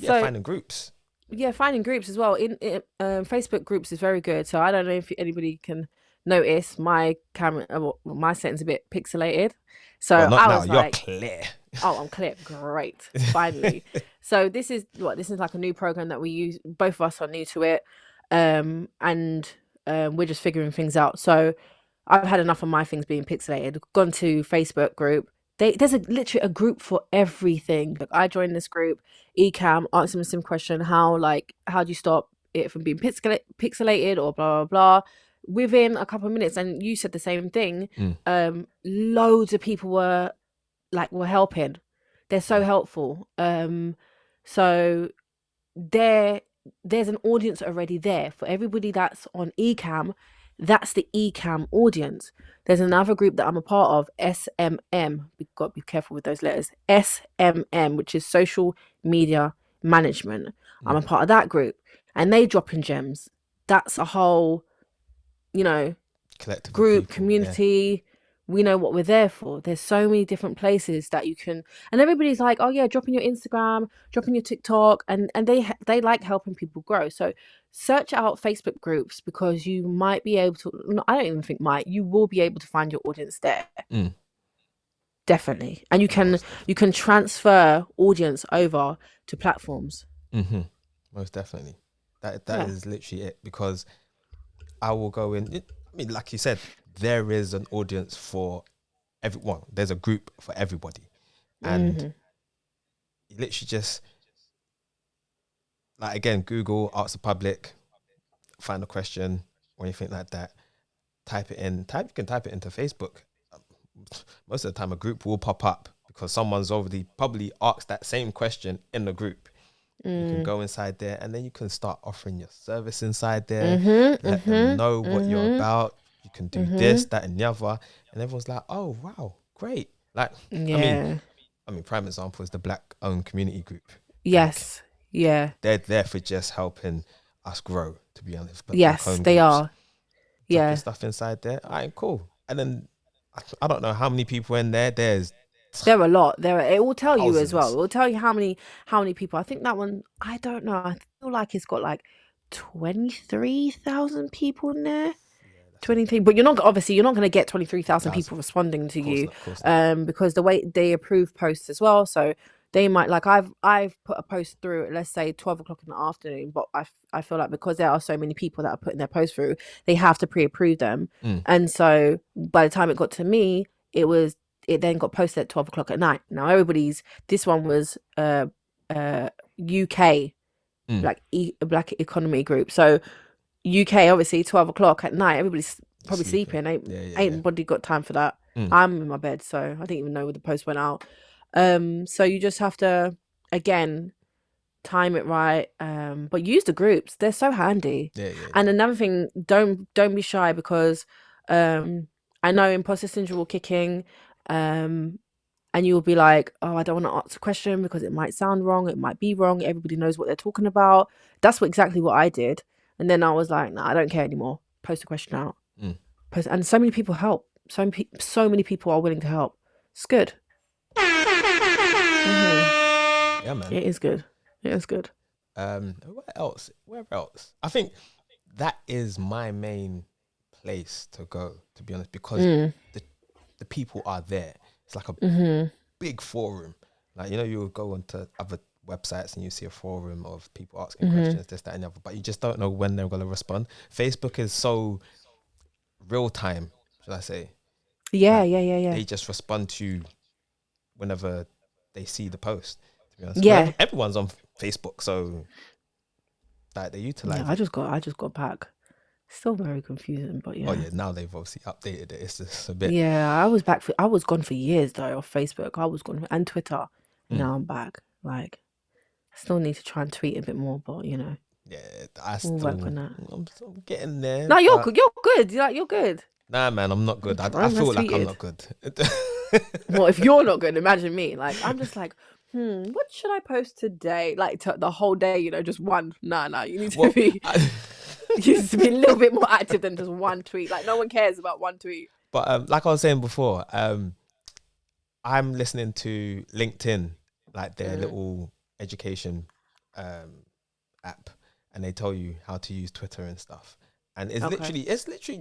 S1: finding groups.
S2: Yeah, finding groups as well. In Facebook groups is very good. So I don't know if anybody can notice my camera, my setting's a bit pixelated. So
S1: Well, not
S2: I
S1: now.
S2: was
S1: You're
S2: like,
S1: clear.
S2: oh, I'm clear. Great. Finally. So this is like a new program that we use. Both of us are new to it. And we're just figuring things out. So I've had enough of my things being pixelated. Gone to Facebook group. There's literally a group for everything. Like, I joined this group, eCam, asked them a simple question: how do you stop it from being pixelated or blah blah blah? Within a couple of minutes, and you said the same thing. Loads of people were helping. They're so helpful. So there's an audience already there for everybody that's on eCam. That's the eCam audience. There's another group that I'm a part of, SMM. We've got to be careful with those letters. SMM, which is Social Media Management. I'm a part of that group, and they drop in gems. That's a whole,
S1: Collective
S2: group,
S1: people,
S2: community we know what we're there for. There's so many different places that you can, and everybody's like, oh yeah, drop in your Instagram, drop in your TikTok, and they like helping people grow. So search out Facebook groups, because you might be able to, no, I don't even think you will be able to find your audience there. Definitely. And you can transfer audience over to platforms.
S1: Most definitely. That is literally it, because I will go in. I mean, like you said, there is an audience for everyone. There's a group for everybody, and you literally just, like, again, Google, ask the public, find a question or anything like that, type it in. You can type it into Facebook. Most of the time, a group will pop up because someone's already probably asked that same question in the group. You can go inside there, and then you can start offering your service inside there. Let them know what you're about. You can do this, that, and the other, and everyone's like, "Oh, wow, great!" Like, I mean, prime example is the Black-owned community group.
S2: Yes,
S1: They're there for just helping us grow. To be honest, but
S2: yes, they are.
S1: Drop your stuff inside there. All right, cool. And then I don't know how many people in there. There are
S2: a lot. It will tell you as well.
S1: thousands.
S2: It will tell you how many people. I think that one, I don't know. I feel like it's got like 23,000 people in there. 23, but you're not going to get 23,000 people responding to you, because the way they approve posts as well. So they might, like, I've put a post through at, let's say, 12 o'clock in the afternoon, but I feel like because there are so many people that are putting their posts through, they have to pre-approve them. And so by the time it got to me, it then got posted at 12 o'clock at night. Now this one was UK, Black Economy Group. So UK, obviously 12 o'clock at night, everybody's probably sleeping. Ain't nobody got time for that. I'm in my bed, so I didn't even know when the post went out. So you just have to, again, time it right, but use the groups. They're so handy. And another thing, don't be shy, because I know imposter syndrome will kick in, and you will be like, oh, I don't want to ask a question because it might sound wrong, it might be wrong, everybody knows what they're talking about. That's exactly what I did. And then I was like, nah, I don't care anymore. Post a question out. And so many people help. So many people are willing to help. It's good.
S1: Yeah, man.
S2: It is good.
S1: Where else? I think that is my main place to go, to be honest, because the people are there. It's like a big forum. Like, you would go onto other websites and you see a forum of people asking questions, this, that, and the other, but you just don't know when they're going to respond. Facebook is so real time, should I say?
S2: Yeah.
S1: They just respond to you whenever they see the post, to be honest.
S2: Yeah.
S1: Everyone's on Facebook, so like they utilize it.
S2: I just got back. Still very confusing, but yeah.
S1: Oh yeah, now they've obviously updated it. It's just a bit.
S2: Yeah, I was gone for years though off Facebook. I was gone, and Twitter. Now I'm back. Like, I still need to try and tweet a bit more, but
S1: Yeah,
S2: we'll work on that.
S1: I'm getting there.
S2: No, you're good. You're good.
S1: Nah, man, I'm not good. I feel like I'm not good.
S2: Well, if you're not good, imagine me. Like, I'm just like, what should I post today? Like, the whole day, just one. Nah, you need to be. You need to be a little bit more active than just one tweet. Like, no one cares about one tweet.
S1: But like I was saying before, I'm listening to LinkedIn, like their little education app, and they tell you how to use Twitter and stuff. And it's literally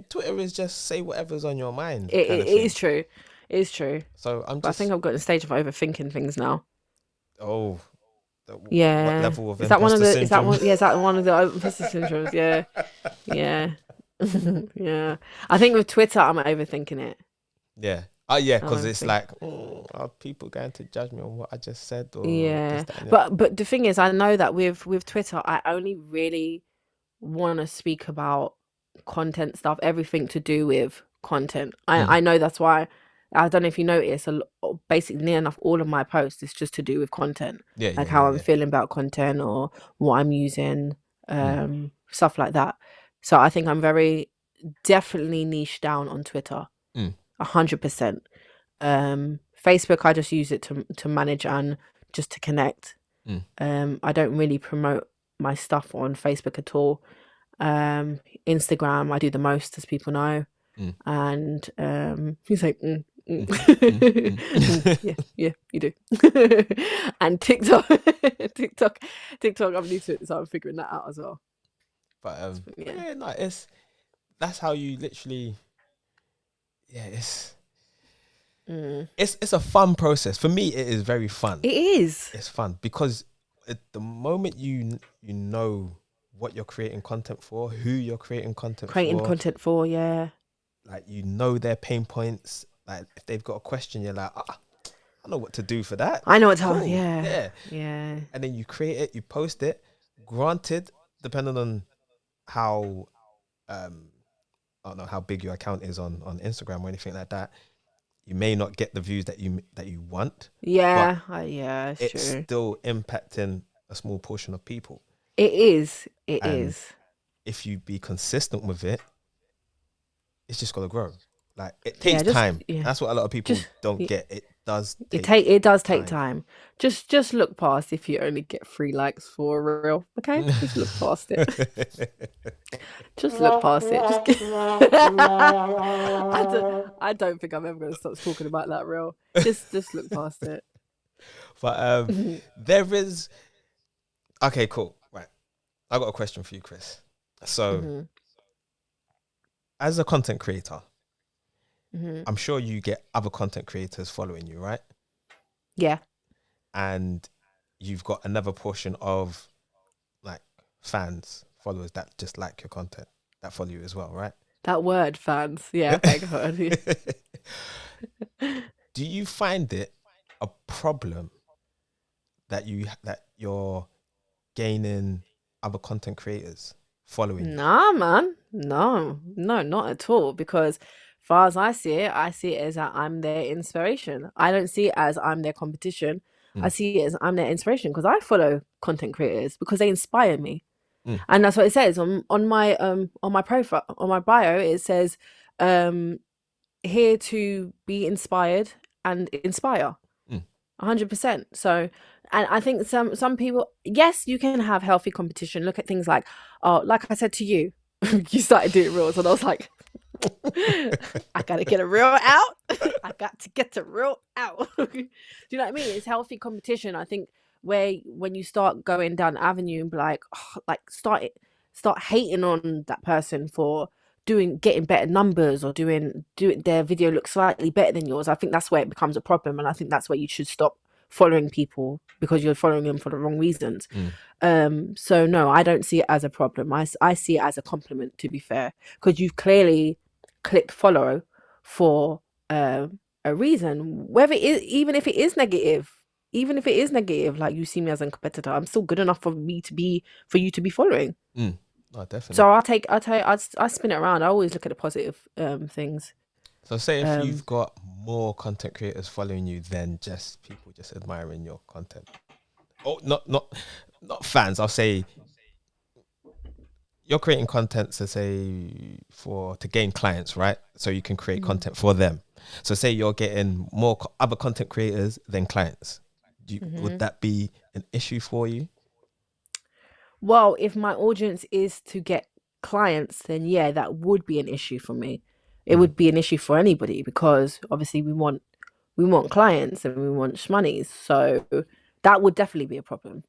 S1: Twitter is just say whatever's on your mind.
S2: It is true. It is true.
S1: So
S2: I think I've got to the stage of overthinking things now.
S1: Oh.
S2: Yeah.
S1: What level of
S2: is that one of the
S1: syndrome?
S2: is that one is that one of the imposter syndromes? Yeah. Yeah. I think with Twitter I'm overthinking it.
S1: Yeah. Oh yeah, because it's like, are people going to judge me on what I just said? Or
S2: yeah.
S1: this, that,
S2: But the thing is, I know that with Twitter, I only really want to speak about content stuff, everything to do with content. I know that's why. I don't know if you notice, basically near enough all of my posts is just to do with content. Like how I'm feeling about content or what I'm using, stuff like that. So I think I'm very definitely niche down on Twitter, 100%. Facebook, I just use it to manage and just to connect. I don't really promote my stuff on Facebook at all. Instagram, I do the most, as people know. and he's like, yeah, you do. And TikTok, I'm new to it, so I'm figuring that out as well.
S1: But
S2: Yeah.
S1: no, that's how you literally. Yeah, it's a fun process. For me, it is very fun.
S2: It is.
S1: It's fun because at the moment you know what you're creating content for, who you're creating content for,
S2: yeah.
S1: like you know their pain points. Like if they've got a question, you're like, I know what to do for that.
S2: I know what to
S1: Cool.
S2: yeah.
S1: And then you create it, you post it. Granted, depending on how I don't know how big your account is on Instagram or anything like that, you may not get the views that you want.
S2: Yeah,
S1: it's
S2: true.
S1: still impacting a small portion of people.
S2: It is.
S1: If you be consistent with it, it's just gonna grow. Like it takes time.
S2: Yeah.
S1: That's what a lot of people don't get. It does.
S2: It does take time. Just look past if you only get 3 likes for a reel. Okay, just look past it. Just look past it. I don't think I'm ever going to stop talking about that reel. Just look past it.
S1: But there is. Okay, cool. Right, I got a question for you, Chris. So, as a content creator, I'm sure you get other content creators following you, right?
S2: Yeah.
S1: And you've got another portion of like fans, followers that just like your content, that follow you as well, right?
S2: That word, fans. Yeah, thank God.
S1: Do you find it a problem that you're gaining other content creators following you?
S2: Nah, man. No, not at all. Because far as I see it as that I'm their inspiration. I don't see it as I'm their competition. I see it as I'm their inspiration because I follow content creators because they inspire me. And that's what it says on my profile, on my bio. It says, here to be inspired and inspire. 100%. So, and I think some people, yes, you can have healthy competition. Look at things like, like I said to you, you started doing reels, and I was like, I gotta get a reel out. I got to get the reel out. Do you know what I mean? It's healthy competition. I think when you start going down the avenue and be like, start hating on that person for getting better numbers or doing their video look slightly better than yours, I think that's where it becomes a problem, and I think that's where you should stop following people because you're following them for the wrong reasons. So no, I don't see it as a problem. I see it as a compliment, to be fair, because you've clearly clicked follow for a reason, whether it is, even if it is negative, like you see me as a competitor, I'm still good enough for you to be following.
S1: Oh, definitely.
S2: So I spin it around. I always look at the positive things.
S1: So say if you've got more content creators following you than just people just admiring your content. Oh, not fans. I'll say you're creating content to to gain clients, right? So you can create content for them. So say you're getting more other content creators than clients. Would that be an issue for you?
S2: Well, if my audience is to get clients, then yeah, that would be an issue for me. It would be an issue for anybody because obviously we want clients and we want shmoneys. So that would definitely be a problem.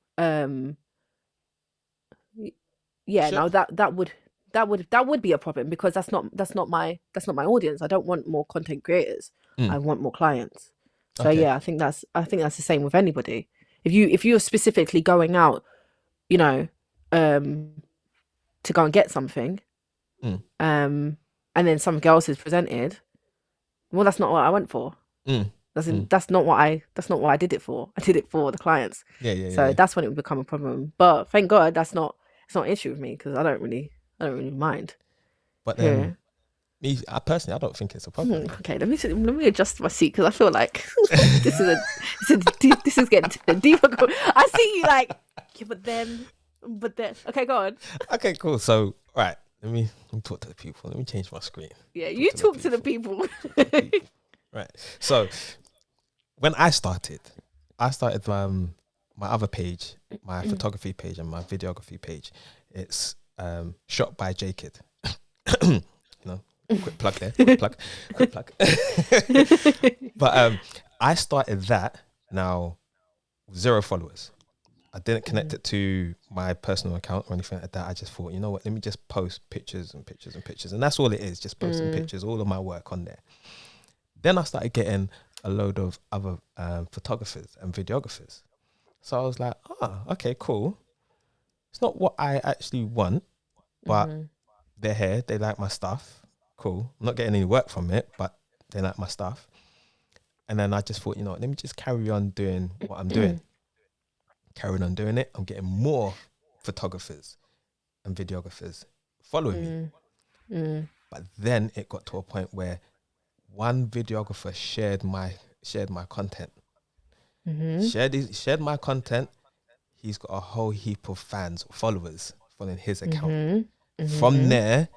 S2: Yeah,
S1: Sure.
S2: no, that would be a problem because that's not my audience. I don't want more content creators. I want more clients. So
S1: Okay.
S2: yeah, I think that's the same with anybody. If you're specifically going out, to go and get something, and then something else is presented, well, that's not what I went for. That's not what I did it for. I did it for the clients. So that's when it would become a problem. But thank God it's not an issue with me because I don't really mind.
S1: But then, me, I personally, I don't think it's a problem.
S2: Okay, let me adjust my seat because I feel like this is getting to the deeper. I see you like, yeah, but then, okay, go on.
S1: Okay, cool. So, right, let me talk to the people. Let me change my screen.
S2: Yeah, you talk to the people.
S1: Right. So, when I started my other page, my photography page and my videography page. It's shot by J Kid. Quick plug there. Quick plug. Quick plug. But I started that now with 0 followers. I didn't connect it to my personal account or anything like that. I just thought, you know what, let me just post pictures and pictures and pictures. And that's all it is, just posting pictures, all of my work on there. Then I started getting a load of other photographers and videographers. So I was like, okay, cool. It's not what I actually want, but they're here. They like my stuff. Cool. I'm not getting any work from it, but they like my stuff. And then I just thought, you know what, let me just carry on doing what I'm doing. Carrying on doing it. I'm getting more photographers and videographers following me. But then it got to a point where one videographer shared my content. Shared my content. He's got a whole heap of fans, followers following his account. From there,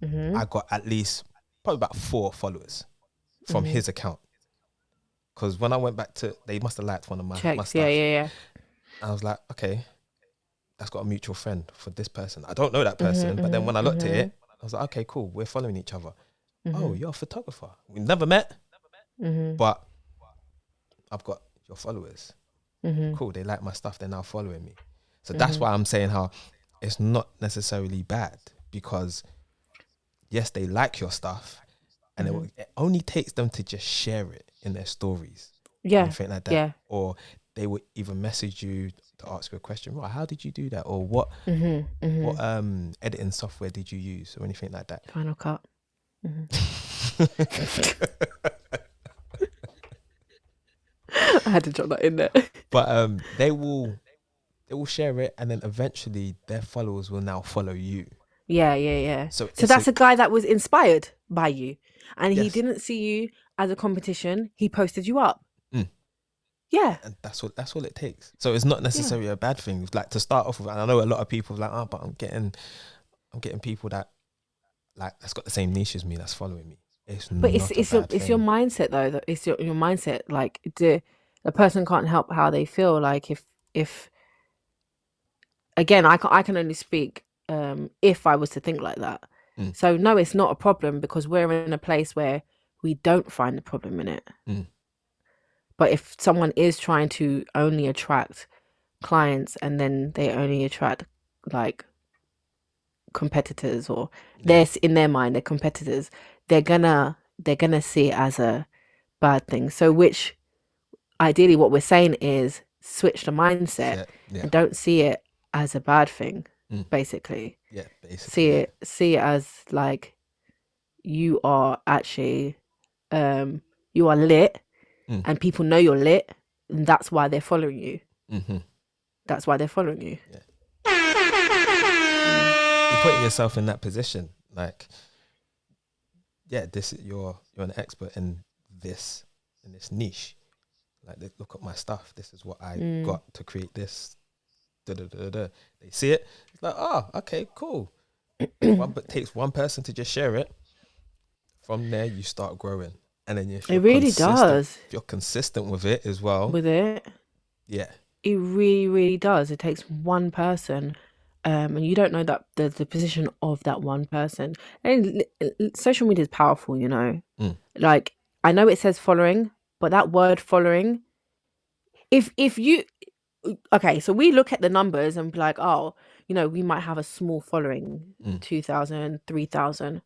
S1: I got at least probably about 4 followers from his account. Because when I went back to, they must have liked one of my stuff.
S2: Yeah.
S1: And I was like, okay, that's got a mutual friend for this person. I don't know that person, but then when I looked at it, I was like, okay, cool, we're following each other. Oh, you're a photographer. We never met, but I've got your followers. Cool, they like my stuff, they're now following me. So that's why I'm saying how it's not necessarily bad, because yes, they like your stuff, and it only takes them to just share it in their stories. Anything like that. Or they would even message you to ask you a question. Right, how did you do that? Or what editing software did you use? Or anything like that.
S2: Final Cut. I had to drop that in there.
S1: But they will share it, and then eventually their followers will now follow you.
S2: Yeah. So that's a guy that was inspired by you, and he didn't see you as a competition. He posted you up. Yeah,
S1: and that's all it takes. So it's not necessarily a bad thing. Like, to start off with, and I know a lot of people are like, but I'm getting people that like that's got the same niche as me that's following me. It's
S2: your mindset though. It's your mindset. Like, the person can't help how they feel. Like, if again, I can only speak if I was to think like that. So no, it's not a problem, because we're in a place where we don't find the problem in it. But if someone is trying to only attract clients, and then they only attract like competitors, or they're in their mind, they're competitors, they're gonna see it as a bad thing. So which ideally what we're saying is switch the mindset and don't see it as a bad thing. Basically. See it as like you are actually you are lit. And people know you're lit, and that's why they're following you. That's why they're following you.
S1: You're putting yourself in that position, like, you're an expert in this niche. Like, look at my stuff. This is what I got to create this. They see it. It's like, oh, okay, cool. But takes one person to just share it. From there, you start growing. And then if
S2: it really does.
S1: If you're consistent with it as well.
S2: With it.
S1: Yeah.
S2: It really, really does. It takes one person, and you don't know that the position of that one person. And social media is powerful, you know. Like, I know it says following, but that word following, if you, okay, so we look at the numbers and be like, oh, you know, we might have a small following, 2,000, 3,000.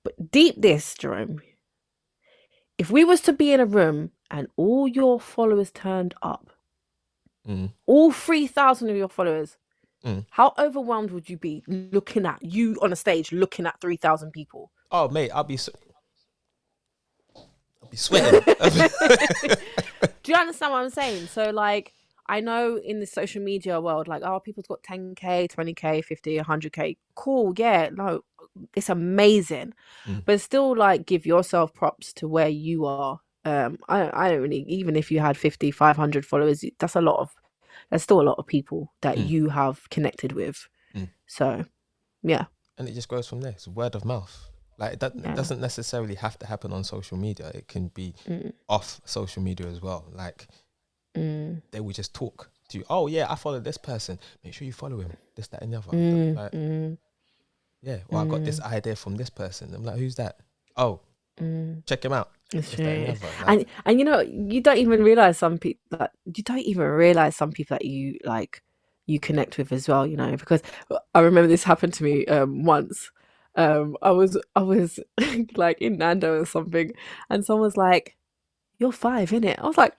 S2: But deep this, Jerome, if we was to be in a room and all your followers turned up, all 3,000 of your followers, how overwhelmed would you be looking at you on a stage, looking at 3,000 people?
S1: Oh, mate, I'll be sweating.
S2: Do you understand what I'm saying? So, like, I know in the social media world, like, oh, people's got 10K, 20K, 50, 100K. Cool, yeah, no, it's amazing. But still, like, give yourself props to where you are. I don't really, even if you had 50, 500 followers, that's still a lot of people that you have connected with. So, yeah.
S1: And it just goes from there. It's word of mouth. Like, it doesn't necessarily have to happen on social media. It can be off social media as well. Like, they will just talk to you. Oh, yeah, I follow this person. Make sure you follow him. This, that, and the other. Yeah, well, I got this idea from this person. I'm like, who's that? Oh, check him out.
S2: It's
S1: This, that, and the
S2: true.
S1: other. Like,
S2: And you know, you don't even realize some people that you connect with as well, you know, because I remember this happened to me once. I was like in Nando or something, and someone was like, "You're 5, innit?" I was like,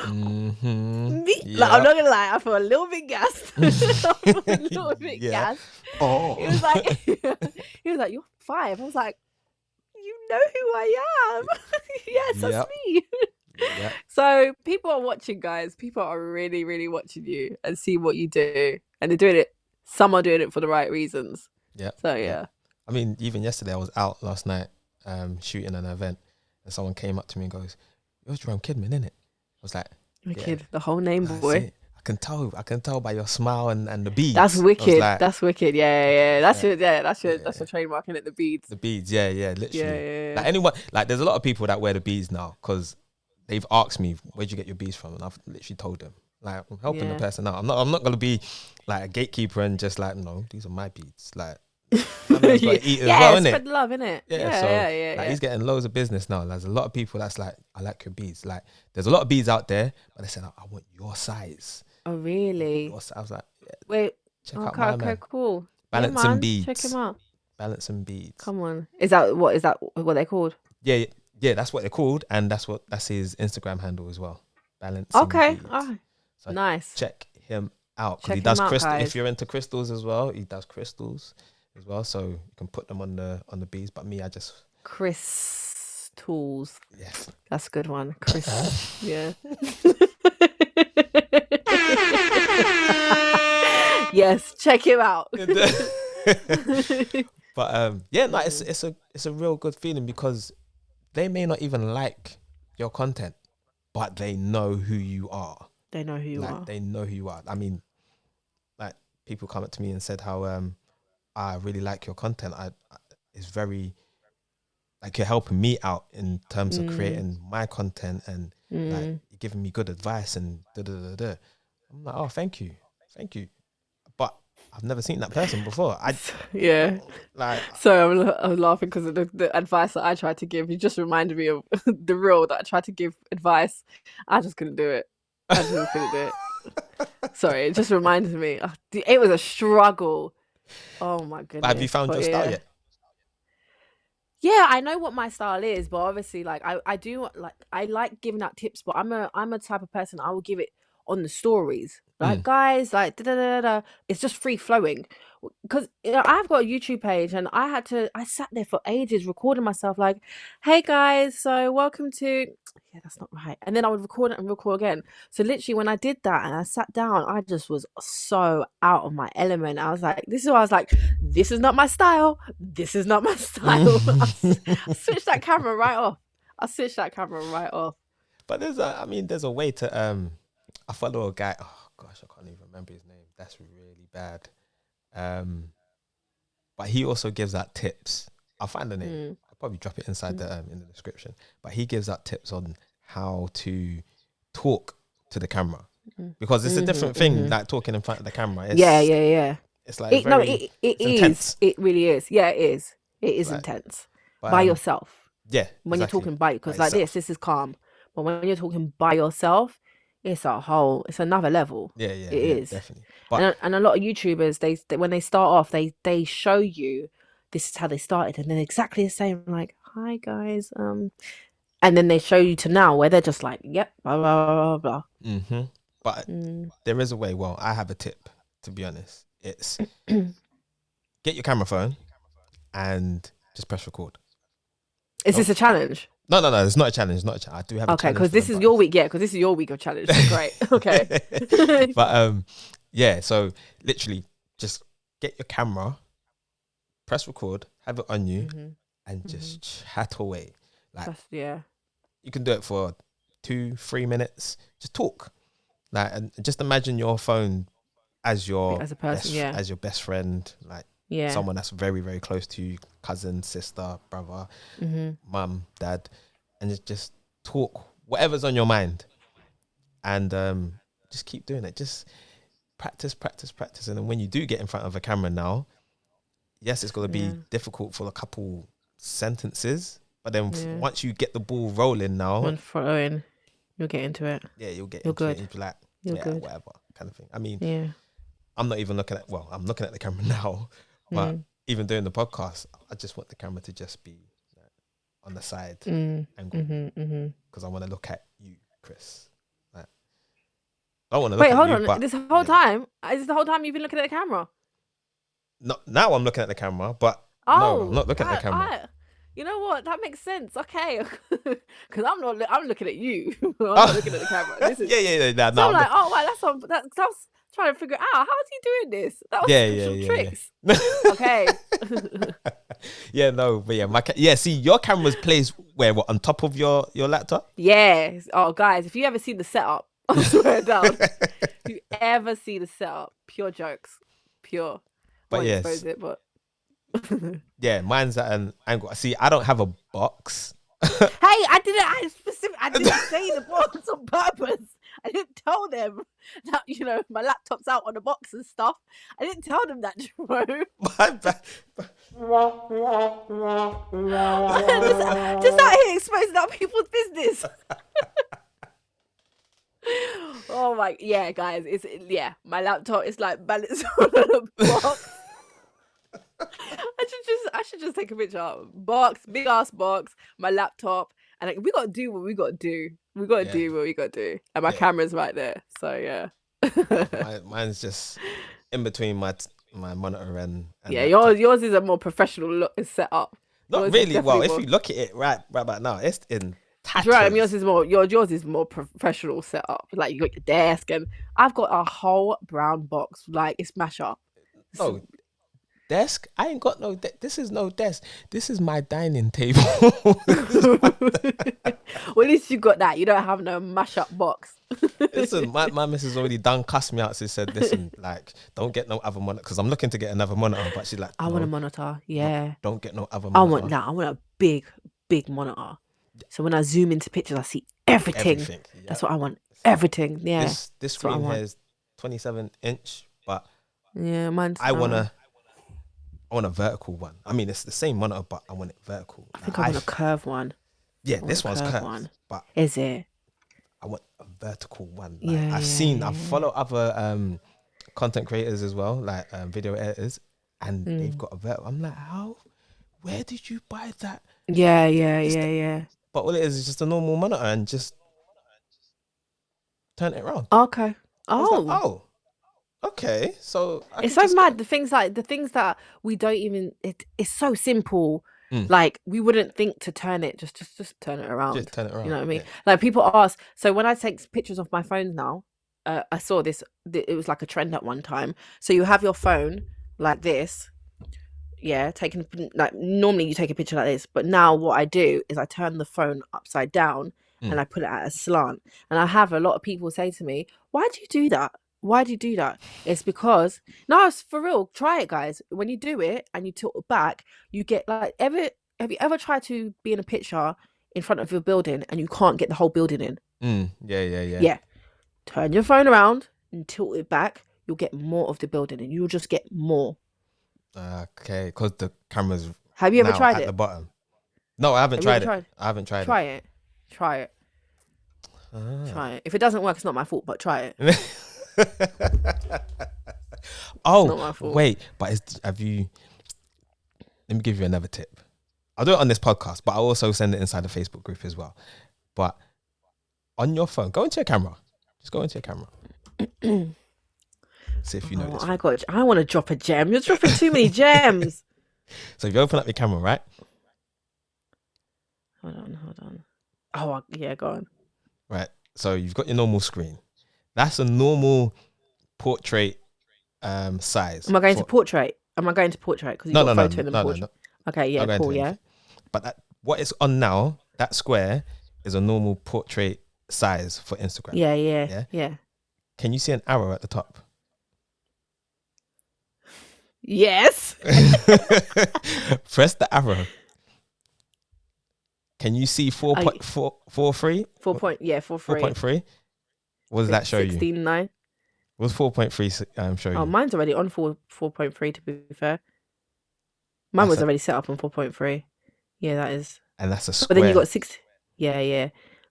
S2: me? Like, I'm not gonna lie, I felt a little bit gassed. I felt a little bit gassed.
S1: Oh.
S2: He was like, "You're 5." I was like, "You know who I am." Yes, that's
S1: Yep.
S2: me.
S1: Yeah.
S2: So people are watching, guys. People are really, really watching you and see what you do, and they're doing it. Some are doing it for the right reasons.
S1: Yeah.
S2: So yeah.
S1: I mean, even yesterday I was out last night shooting an event, and someone came up to me and goes, "You're Jerome Kidman, innit?" I was like,
S2: My
S1: yeah.
S2: kid, the whole name,
S1: That's
S2: boy.
S1: it. I can tell by your smile and the beads.
S2: That's
S1: I was
S2: wicked.
S1: like,
S2: That's wicked. Yeah. That's
S1: Yeah.
S2: your trademark, innit? The beads.
S1: the beads, yeah, literally.
S2: Yeah.
S1: Like anyone, like there's a lot of people that wear the beads now because they've asked me, "Where'd you get your beads from?" And I've literally told them, like, I'm helping the
S2: Yeah.
S1: person out. I'm not gonna be like a gatekeeper and just like, no, these are my beads. Like, that man's gotta eat as well, innit?
S2: Spread love, innit?
S1: Like, he's getting loads of business now. There's a lot of people that's like, I like your beads. Like, there's a lot of beads out there, but they said, I want your size.
S2: Oh, really?
S1: I was like, yeah,
S2: Wait.
S1: check out
S2: Okay,
S1: my man.
S2: cool.
S1: Balancing
S2: man.
S1: beads.
S2: Check him out.
S1: Balancing beads.
S2: Come on. Is that what they're called?
S1: Yeah, that's what they're called, and that's his Instagram handle as well. Balancing
S2: Okay.
S1: beads.
S2: Oh,
S1: So
S2: nice.
S1: check him out because
S2: Check
S1: he does
S2: him out,
S1: crystal.
S2: guys.
S1: If you're into crystals as well, he does crystals as well. So you can put them on the beads. But me, I just
S2: Crystals.
S1: yes.
S2: That's a good one. Chris. Yeah. Yes, check him out.
S1: But yeah, no, it's a real good feeling because they may not even like your content, but they know who you are.
S2: They know who you are.
S1: They know who you are. I mean, like people come up to me and said how I really like your content. It's very like you're helping me out in terms of creating my content and like you're giving me good advice and da da da da. I'm like, oh, thank you. But I've never seen that person before.
S2: Yeah.
S1: Like,
S2: So I'm laughing because of the advice that I tried to give. You just reminded me of the reel that I tried to give advice. I just couldn't do it. Sorry, it just reminded me. Oh, it was a struggle. Oh my goodness.
S1: but have you found your style yet?
S2: Yeah, I know what my style is, but obviously, like I do like I like giving out tips, but I'm a type of person I will give it on the stories. Like guys, like da da da da. It's just free flowing, because I've got a YouTube page and I sat there for ages recording myself like, hey guys, so welcome to. Yeah, that's not right. And then I would record it and record again. So literally, when I did that and I sat down, I just was so out of my element. I was like, this is not my style. This is not my style. I switched that camera right off.
S1: But there's a way to I follow a guy. Oh gosh, I can't even remember his name. That's really bad. But he also gives out tips. I'll find the name. I'll probably drop it inside in the description. But he gives out tips on how to talk to the camera because it's a different thing, like talking in front of the camera. It's,
S2: yeah.
S1: It's like
S2: It is.
S1: intense.
S2: It really is. Yeah, it is. It is
S1: Right.
S2: intense
S1: But,
S2: by yourself.
S1: Yeah,
S2: When
S1: exactly.
S2: you're talking by, because
S1: By
S2: like
S1: yourself.
S2: this is calm, but when you're talking by yourself, it's another level.
S1: Yeah,
S2: It is.
S1: definitely. But
S2: And a lot of YouTubers, they when they start off, they show you this is how they started, and then exactly the same, like, hi guys, and then they show you to now where they're just like, yep, blah blah blah blah.
S1: but there is a way. Well, I have a tip, to be honest. It's get your camera phone and just press record.
S2: Is this a challenge?
S1: No, it's not a challenge. I do have a
S2: Okay,
S1: challenge.
S2: because this is your week. Yeah, because this is your week of challenge. So great. Okay.
S1: But yeah. So literally, just get your camera, press record, have it on you, and just chat away. Like you can do it for 2-3 minutes. Just talk. Like, and just imagine your phone as your
S2: as a person,
S1: as your best friend, like someone that's very, very close to you, cousin, sister, brother, mum, dad, and just talk whatever's on your mind, and just keep doing it. Just practice, and then when you do get in front of a camera now, yes, it's going to be
S2: Yeah.
S1: difficult for a couple sentences, but then
S2: Yeah.
S1: once you get the ball rolling now,
S2: One following, you'll get into it.
S1: yeah, you'll get
S2: You're
S1: into it.
S2: good.
S1: You'll be like,
S2: You're
S1: yeah,
S2: good.
S1: whatever kind of thing. I mean,
S2: Yeah.
S1: I'm not even looking at, I'm looking at the camera now, but even doing the podcast, I just want the camera to just be on the side angle because I want to look at you, Chris. Like, I don't want to look
S2: Wait,
S1: at
S2: hold
S1: you,
S2: on.
S1: but
S2: This whole time, is this the whole time you've been looking at the camera?
S1: no, now I'm looking at the camera, but
S2: Oh,
S1: no, I'm not looking at the camera.
S2: You know what? That makes sense. Okay, because I'm not. I'm looking at you. I'm not looking at the camera. This is,
S1: yeah.
S2: So
S1: No,
S2: I'm like, oh wow, that's on. That I was trying to figure out how is he doing this. That was special tricks. Okay.
S1: Yeah, no, but yeah, see, your camera's placed where? What, on top of your laptop?
S2: Yes. Oh, guys, if you ever see the setup, I swear down. If you ever see the setup, pure jokes, pure.
S1: But
S2: Won't
S1: yes.
S2: expose it, but
S1: Yeah, mine's at an angle. See, I don't have a box.
S2: hey, I didn't say the box on purpose. I didn't tell them that my laptop's out on the box and stuff. I didn't tell them that, Jerome.
S1: My bad.
S2: just out here exposing other people's business. Oh my, yeah, guys, my laptop is like balanced on a box. I should just take a picture. Box, big ass box, my laptop, and like, we gotta do what we gotta do. We gotta do what we gotta do, and my camera's right there. So yeah.
S1: Mine's just in between my monitor and
S2: Yeah,
S1: laptop.
S2: yours is a more professional look setup.
S1: Not
S2: Yours is
S1: really. Well,
S2: definitely
S1: if
S2: more-
S1: you look at it right about now, it's in tatters.
S2: Jerome, yours is more professional setup. Like you got your desk, and I've got a whole brown box. Like it's mash up.
S1: No desk. I ain't got no. This is no desk. This is my dining table.
S2: Well, at least you got that. You don't have no mash up box.
S1: Listen, my missus already done cussed me out. She said, "Listen, like, don't get no other monitor because I'm looking to get another monitor." But she's like,
S2: I want a monitor. Yeah.
S1: Don't get no other
S2: I
S1: monitor.
S2: want a big monitor. So when I zoom into pictures, I see everything.
S1: Yeah.
S2: That's what I want. Everything. Yeah.
S1: This
S2: That's what I
S1: screen
S2: want.
S1: here is 27-inch, but
S2: Yeah, mine's.
S1: I want a vertical one. I mean, it's the same monitor, but I want it vertical.
S2: I think I want a curved one.
S1: Yeah,
S2: want
S1: this
S2: a
S1: one's
S2: curved
S1: curved,
S2: one.
S1: but
S2: Is it?
S1: I want a vertical one. Like,
S2: Yeah,
S1: I follow other content creators as well, like video editors, and they've got a vertical. I'm like, where did you buy that?
S2: Yeah.
S1: But all it is just a normal monitor and just turn it around.
S2: Okay.
S1: I was like,
S2: Oh.
S1: okay. So
S2: It's so mad. The things that we don't even. It's so simple. Like we wouldn't think to turn it. Just turn it around.
S1: Just turn it around.
S2: You know what I mean?
S1: Yeah.
S2: Like people ask. So when I take pictures of my phone now, I saw this. It was like a trend at one time. So you have your phone like this. Yeah, taking like normally you take a picture like this, but now what I do is I turn the phone upside down and I put it at a slant. And I have a lot of people say to me, "Why do you do that? Why do you do that?" It's because it's for real. Try it, guys. When you do it and you tilt it back, you get like have you ever tried to be in a picture in front of your building and you can't get the whole building in?
S1: Yeah.
S2: Turn your phone around and tilt it back. You'll get more of the building, and you'll just get more.
S1: Okay, because the camera's
S2: Have you ever
S1: now
S2: tried
S1: at
S2: it?
S1: the bottom. No, I haven't
S2: Have you
S1: tried
S2: ever
S1: it. I haven't tried
S2: Try it. Try it.
S1: it.
S2: Try it. If it doesn't work, it's not my fault. But try it.
S1: Oh,
S2: not my fault.
S1: wait, but have you? Let me give you another tip. I'll do it on this podcast, but I'll also send it inside the Facebook group as well. But on your phone, go into your camera. Just go into your camera. See if you know this.
S2: I want to drop a gem. You're dropping too many gems.
S1: So if you open up your camera, right?
S2: Hold on. Oh, yeah, go on.
S1: Right. So you've got your normal screen. That's a normal portrait size.
S2: Am I going to portrait? Because you've got a photo in the portrait.
S1: No.
S2: Okay, yeah,
S1: Not going
S2: cool,
S1: to
S2: yeah.
S1: anything. But what is on now, that square, is a normal portrait size for Instagram.
S2: Yeah.
S1: Can you see an arrow at the top?
S2: Yes.
S1: Press the arrow. Can you see 4.43? 4.3. What does that show you?
S2: 16.9.
S1: What's 4.3 show you?
S2: Oh, mine's already on 4.3 to be fair. Mine
S1: That's
S2: was
S1: a-
S2: already set up on 4.3. Yeah, that is.
S1: And that's a square.
S2: But then you got 6. Yeah.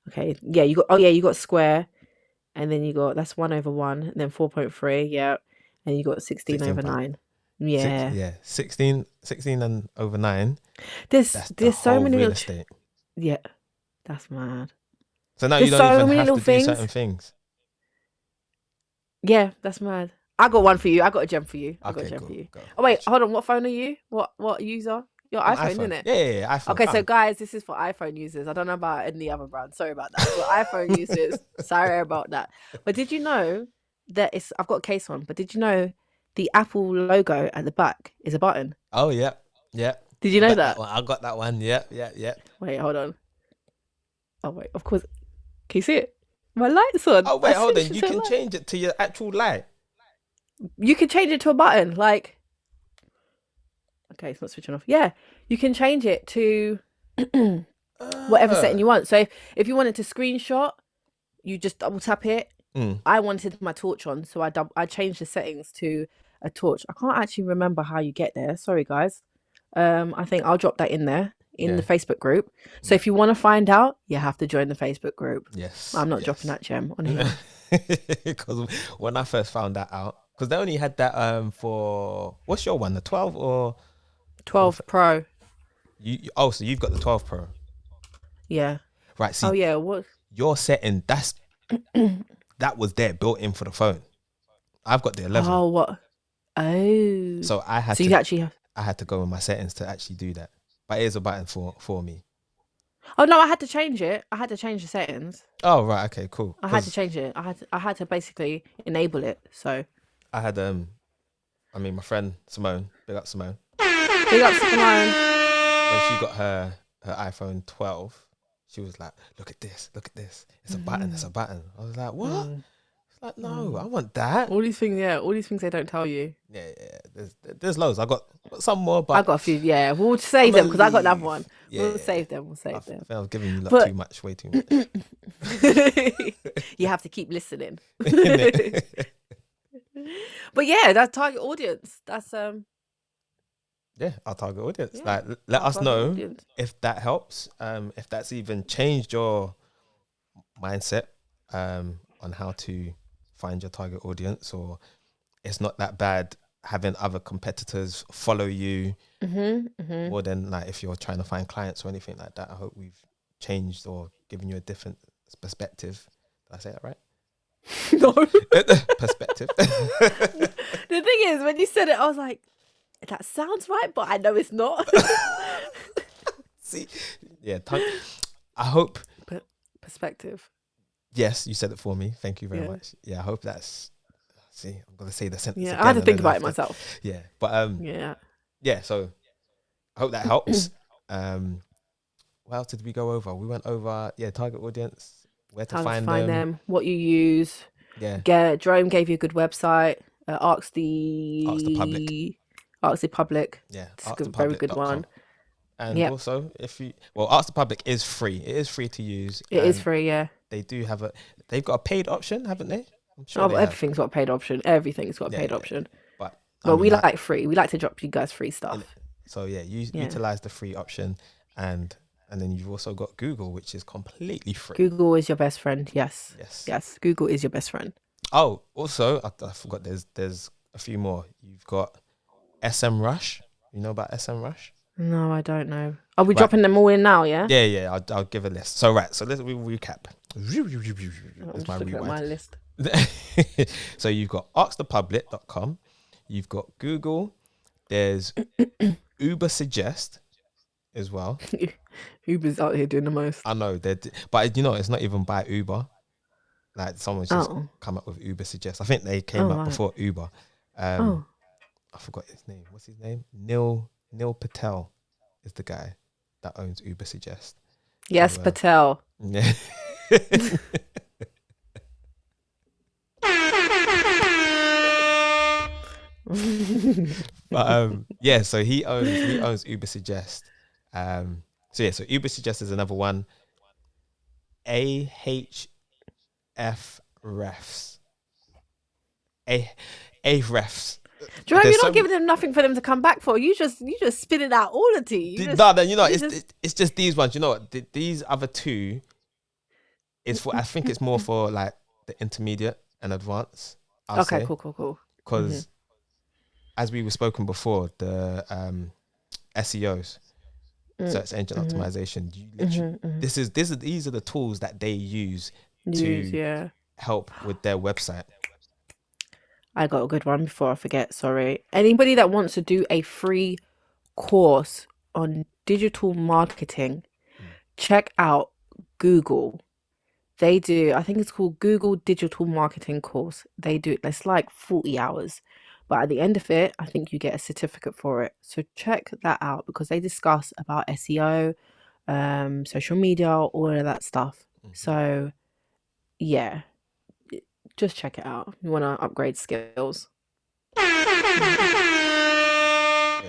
S2: Okay. Yeah, you got square, and then you got that's 1/1, and then 4.3. Yeah, and you got 16/9. Yeah.
S1: 16 and over 9.
S2: There's
S1: That's the
S2: there's so
S1: whole
S2: many
S1: real
S2: little
S1: estate.
S2: yeah, that's mad.
S1: So now
S2: There's
S1: you don't
S2: so
S1: even
S2: many
S1: have to
S2: little
S1: do
S2: things.
S1: certain things.
S2: Yeah, that's mad. I got one for you. I got a gem for you. I got a
S1: Okay,
S2: gem
S1: cool.
S2: for you.
S1: Go.
S2: Oh wait, hold on. What phone are you? What user? Your
S1: I'm
S2: iPhone, isn't it?
S1: Yeah, iPhone.
S2: Okay, so guys, this is for iPhone users. I don't know about any other brand. Sorry about that. For iPhone users, sorry about that. But did you know that I've got a case on, but did you know the Apple logo at the back is a button?
S1: Oh, yeah.
S2: Did you know that?
S1: I got that one. Yeah.
S2: Wait, hold on. Oh wait, of course. Can you see it? My light's on.
S1: Oh, wait,
S2: I
S1: hold on.
S2: switched
S1: You
S2: it to a
S1: can
S2: light.
S1: change it to your actual light.
S2: You can change it to a button. Like, okay, it's not switching off. Yeah, you can change it to whatever setting you want. So if you wanted to screenshot, you just double tap it. I wanted my torch on, so I changed the settings to a torch. I can't actually remember how you get there. Sorry, guys. I think I'll drop that in there in the Facebook group. So if you want to find out, you have to join the Facebook group.
S1: Yes.
S2: I'm not dropping that gem on here.
S1: Because when I first found that out, because they only had that for, what's your one, the 12 or
S2: 12 Pro.
S1: So you've got the 12 Pro.
S2: Yeah.
S1: Right, see.
S2: Oh yeah, what?
S1: Your setting, that was there built in for the phone. I've got the 11.
S2: Oh, what? Oh.
S1: So I had
S2: you actually have...
S1: I had to go in my settings to actually do that. But it is a button for me.
S2: Oh no, I had to change it. I had to change the settings.
S1: Oh right, okay, cool.
S2: I had to change it. I had to basically enable it. So
S1: I had my friend Simone, big up Simone.
S2: big up Simone.
S1: When she got her iPhone 12, she was like, look at this. It's a button, it's a button. I was like, what? It's like, no, I want that.
S2: All these things they don't tell you.
S1: Yeah. There's loads. I got some more, but
S2: I got a few. Yeah, we'll save them because I got another one.
S1: Yeah,
S2: we'll save them.
S1: I think I was giving you
S2: But-
S1: too much, way too much.
S2: You have to keep listening. But yeah, that's target audience. That's
S1: Yeah, our target audience.
S2: Yeah,
S1: Like, let
S2: our
S1: us
S2: target
S1: know
S2: audience.
S1: if that helps. If that's even changed your mindset on how to find your target audience, or it's not that bad having other competitors follow you more than like if you're trying to find clients or anything like that. I hope we've changed or given you a different perspective. Did I say that right?
S2: No.
S1: Perspective.
S2: The thing is, when you said it, I was like, that sounds right, but I know it's not.
S1: See, yeah. I hope.
S2: Perspective.
S1: Yes, you said it for me. Thank you very
S2: Yeah.
S1: much. Yeah, I hope that's. See, I'm gonna say the sentence.
S2: Yeah,
S1: again
S2: I had to
S1: and
S2: think
S1: then
S2: about it
S1: after-
S2: myself.
S1: Yeah, but
S2: Yeah.
S1: So I hope that helps. What else did we go over? We went over target audience, where to
S2: How
S1: find
S2: to find
S1: them.
S2: them, what you use.
S1: Yeah,
S2: Jerome gave you a good website. Ask the
S1: Public.
S2: Ask the Public.
S1: yeah.
S2: It's a good, very good one.
S1: And
S2: Yep.
S1: also, Ask the Public is free. It is free to use.
S2: It is
S1: and
S2: free, yeah.
S1: They do have they've got a paid option, haven't they? I'm sure
S2: Oh,
S1: they have.
S2: everything's got a paid option. Everything's got a
S1: Yeah,
S2: paid
S1: yeah.
S2: option.
S1: But
S2: But we like free. We like to drop you guys free stuff.
S1: So yeah, utilize the free option, and then you've also got Google, which is completely free.
S2: Google is your best friend. Yes.
S1: Yes.
S2: Yes. Google is your best friend.
S1: Oh, also, I forgot. There's a few more. You've got SMrush. You know about SMrush?
S2: No, I don't know. Are we
S1: Right.
S2: dropping them all in now? Yeah.
S1: Yeah. I'll give a list. So let's recap.
S2: I'm
S1: That's
S2: just
S1: my
S2: looking at my
S1: rewind.
S2: list.
S1: So you've got askthepublic.com. You've got Google. There's Uber Suggest as well.
S2: Uber's out here doing the most.
S1: I know that, but it's not even by Uber. Like someone's just come up with Uber Suggest. I think they came up
S2: right.
S1: before Uber. I forgot his name. What's his name? Neil Patel is the guy that owns Uber Suggest.
S2: Yes,
S1: So,
S2: Patel.
S1: Yeah. But so he owns Uber Suggest. So Uber Suggest is another one. AHF refs. A refs.
S2: Jerome,
S1: there's
S2: you're
S1: so
S2: not giving them nothing for them to come back for. You just spitting out all the tea.
S1: no, then
S2: just-
S1: it's just these ones. You know what? These other two is for. I think it's more for like the intermediate and advanced. I'll
S2: Okay,
S1: say.
S2: cool.
S1: Because as we were spoken before, the SEOs, search engine optimization. You literally, these are the tools that they use to help with their website.
S2: I got a good one before I forget. Sorry. Anybody that wants to do a free course on digital marketing, check out Google. They do, I think it's called Google Digital Marketing Course. They do, it's like 40 hours. But at the end of it, I think you get a certificate for it. So check that out because they discuss about SEO, social media, all of that stuff. So yeah, just check it out. You want to upgrade skills.
S1: Yeah,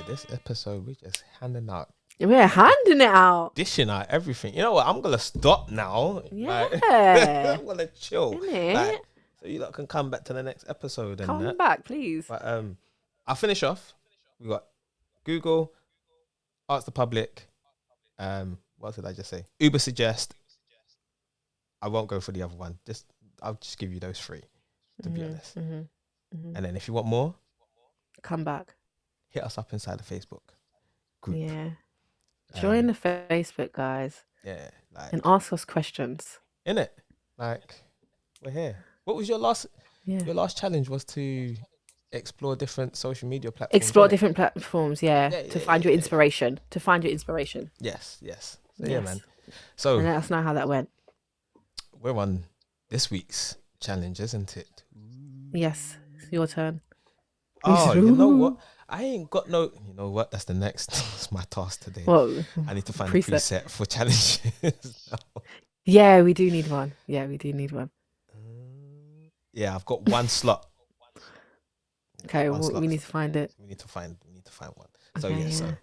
S1: this episode we just handing out.
S2: We're handing it out.
S1: Dishing out everything. You know what? I'm gonna stop now.
S2: Yeah.
S1: I'm gonna chill.
S2: Innit?
S1: Like, so you lot can come back to the next episode and
S2: Come
S1: that.
S2: back, please.
S1: But I'll finish off. We got Google, Ask the Public. What did I just say? Uber Suggest. I won't go for the other one. I'll just give you those three, to be honest. And then if you want more,
S2: come back.
S1: Hit us up inside the Facebook group.
S2: Yeah. Join the Facebook, guys.
S1: Yeah. Like,
S2: and ask us questions.
S1: Innit? Like, we're here. What was your last?
S2: Yeah.
S1: Your last challenge was to explore different social media platforms.
S2: Explore different platforms, to find your inspiration. To find your inspiration.
S1: Yes. So, yeah, man. So
S2: and let us know how that went.
S1: We're on this week's challenge, isn't it?
S2: Yes, it's your turn.
S1: Oh, you know what? I ain't got no. You know what? That's the next. That's my task today.
S2: Well,
S1: I need to find a preset for challenges.
S2: Yeah, we do need one. Yeah,
S1: I've got one slot.
S2: Okay, we need to find it.
S1: We need to find one. So So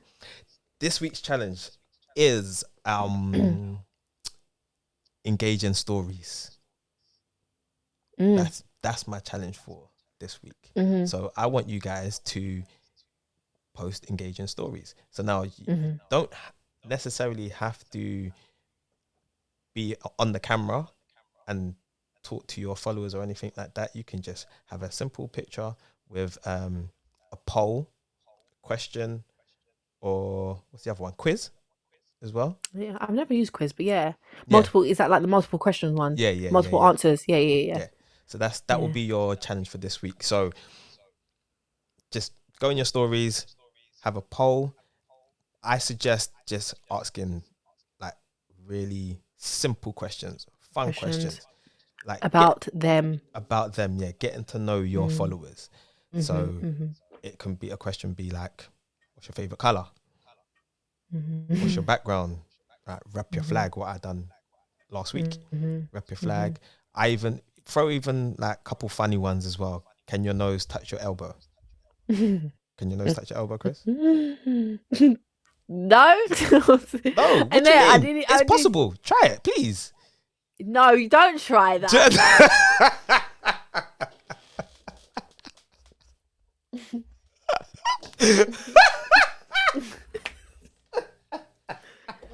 S1: this week's challenge is engaging stories. That's my challenge for this week. So I want you guys to post engaging stories. So now you don't necessarily have to be on the camera and talk to your followers or anything like that. You can just have a simple picture with a poll, question, or what's the other one? Quiz as well.
S2: Yeah, I've never used quiz, but multiple. Is that like the multiple question one?
S1: Yeah.
S2: Multiple answers. Yeah.
S1: So that will be your challenge for this week. So just go in your stories, have a poll. I suggest just asking like really simple questions, fun questions. Like
S2: about them.
S1: Yeah, getting to know your followers. So it can be a question be like, what's your favorite color? What's your background? Right, rep your flag, what I done last week. Rep your flag. I even throw like a couple funny ones as well. Can your nose touch your elbow? Can your nose touch your elbow, Chris?
S2: No.
S1: No, what do you mean? It's possible. Try it, please.
S2: No, you don't try that.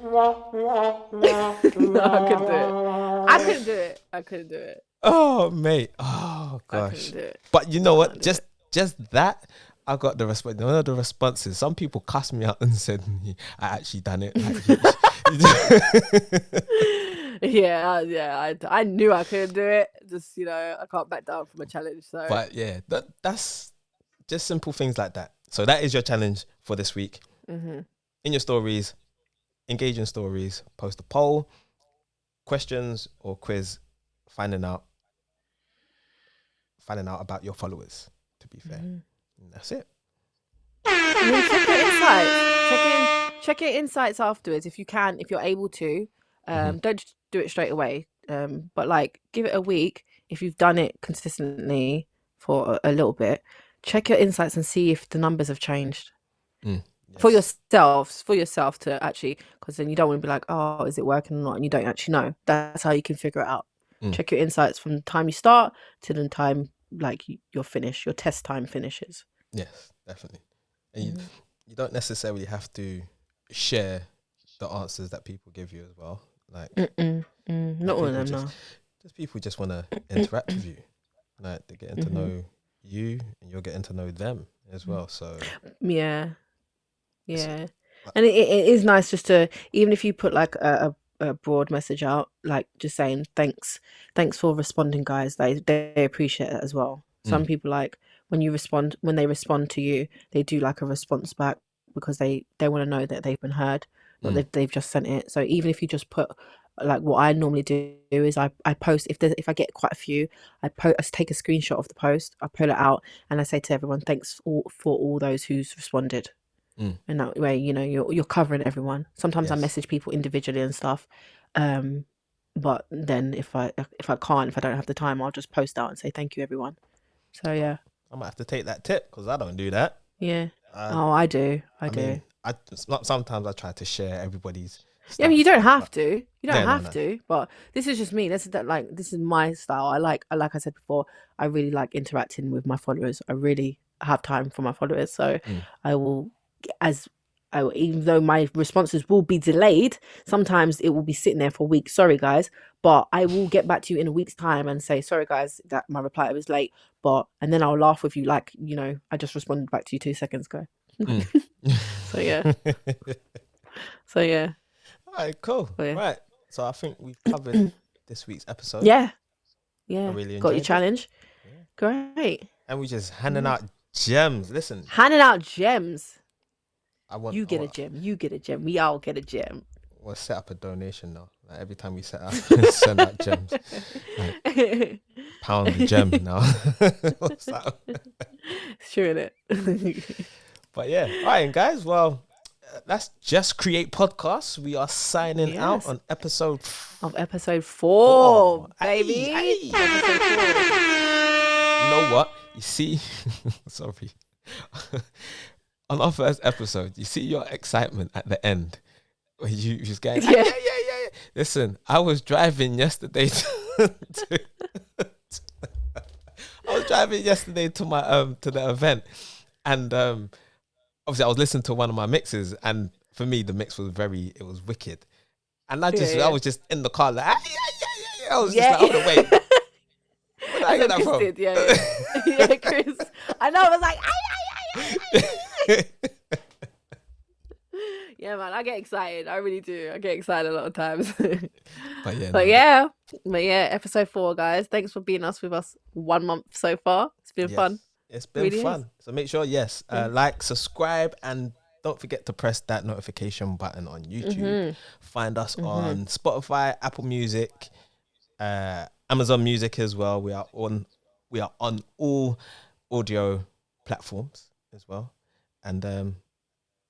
S2: No, I couldn't do it.
S1: Oh, mate. Oh, gosh. But you know what? Just that, I got the response. One of the responses, some people cussed me out and said, I actually done it.
S2: I knew I couldn't do it. Just, I can't back down from a challenge. So,
S1: but yeah, that's just simple things like that. So that is your challenge for this week. In your stories, engaging stories, post a poll, questions or quiz, finding out about your followers, to be fair. And that's it.
S2: And then check your insights. Check your insights afterwards if you can, if you're able to. Don't just do it straight away. But like give it a week. If you've done it consistently for a little bit, check your insights and see if the numbers have changed. Yes. For yourself to actually, because then you don't want to be like, oh, is it working or not? And you don't actually know. That's how you can figure it out. Check your insights from the time you start to the time like you're finished, your test time finishes.
S1: Yes, definitely. And you don't necessarily have to share the answers that people give you as well. Like,
S2: Not all of them, no.
S1: just people just want to interact with you. Like, they're getting to know you, and you're getting to know them as well. So
S2: Yeah. And it is nice just to, even if you put like a broad message out, like just saying thanks for responding, guys. They appreciate it as well. Some people, like when they respond to you, they do like a response back because they want to know that they've been heard, that they've just sent it. So even if you just put, like what I normally do is I post, if I get quite a few, I take a screenshot of the post, I put it out, and I say to everyone, thanks for all those who's responded. And that way, you're covering everyone. Sometimes I message people individually and stuff, but then if I don't have the time, I'll just post out and say thank you, everyone. So yeah,
S1: I might have to take that tip because I don't do that.
S2: Yeah. I do. I do.
S1: mean, sometimes I try to share everybody's stuff.
S2: Yeah, I mean, you don't have to. You don't have to. But this is just me. This is my style. Like I said before, I really like interacting with my followers. I really have time for my followers. So I will, even though my responses will be delayed, sometimes it will be sitting there for weeks. Sorry, guys. But I will get back to you in a week's time and say, sorry, guys, that my reply was late. And then I'll laugh with you like, I just responded back to you 2 seconds ago. So, yeah.
S1: All right, cool. Right. So I think we've covered this week's episode.
S2: Yeah.
S1: I really
S2: Got your
S1: enjoyed
S2: challenge. Yeah. Great.
S1: And we just handing out gems. Listen.
S2: Handing out gems.
S1: You
S2: get a gem. You get a gem. We all get a gem.
S1: We'll set up a donation now. Like every time we send out gems. Like, pound the gem now. What's that?
S2: It's true, innit?
S1: But yeah. All right, guys. Well, that's Just Create Podcast. We are signing out on episode
S2: 4, baby.
S1: Aye.
S2: Episode 4.
S1: You know what? You see, sorry. On our first episode, you see your excitement at the end. Where you just going, yeah. Listen, I was driving yesterday to my to the event, and obviously I was listening to one of my mixes, and for me the mix was it was wicked, and I was just in the car like I was just like, hold on, wait, where did I get that from?
S2: Yeah, Chris. I know. I was like, yeah, man. I get excited. I really do. I get excited a lot of times. But yeah. Episode 4, guys. Thanks for being with us 1 month so far. It's been fun.
S1: It's been really fun. So make sure, like, subscribe, and don't forget to press that notification button on YouTube. Find us on Spotify, Apple Music, Amazon Music as well. We are on all audio platforms as well. And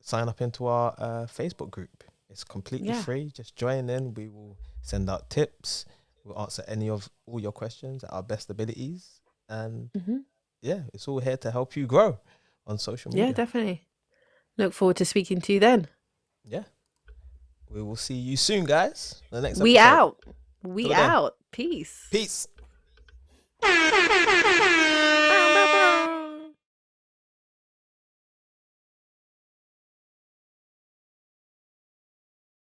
S1: sign up into our Facebook group. It's completely free. Just join in. We will send out tips. We'll answer any of all your questions at our best abilities. And it's all here to help you grow on social media.
S2: Yeah, definitely. Look forward to speaking to you then.
S1: Yeah. We will see you soon, guys. The next episode.
S2: We out. Peace.
S1: Peace.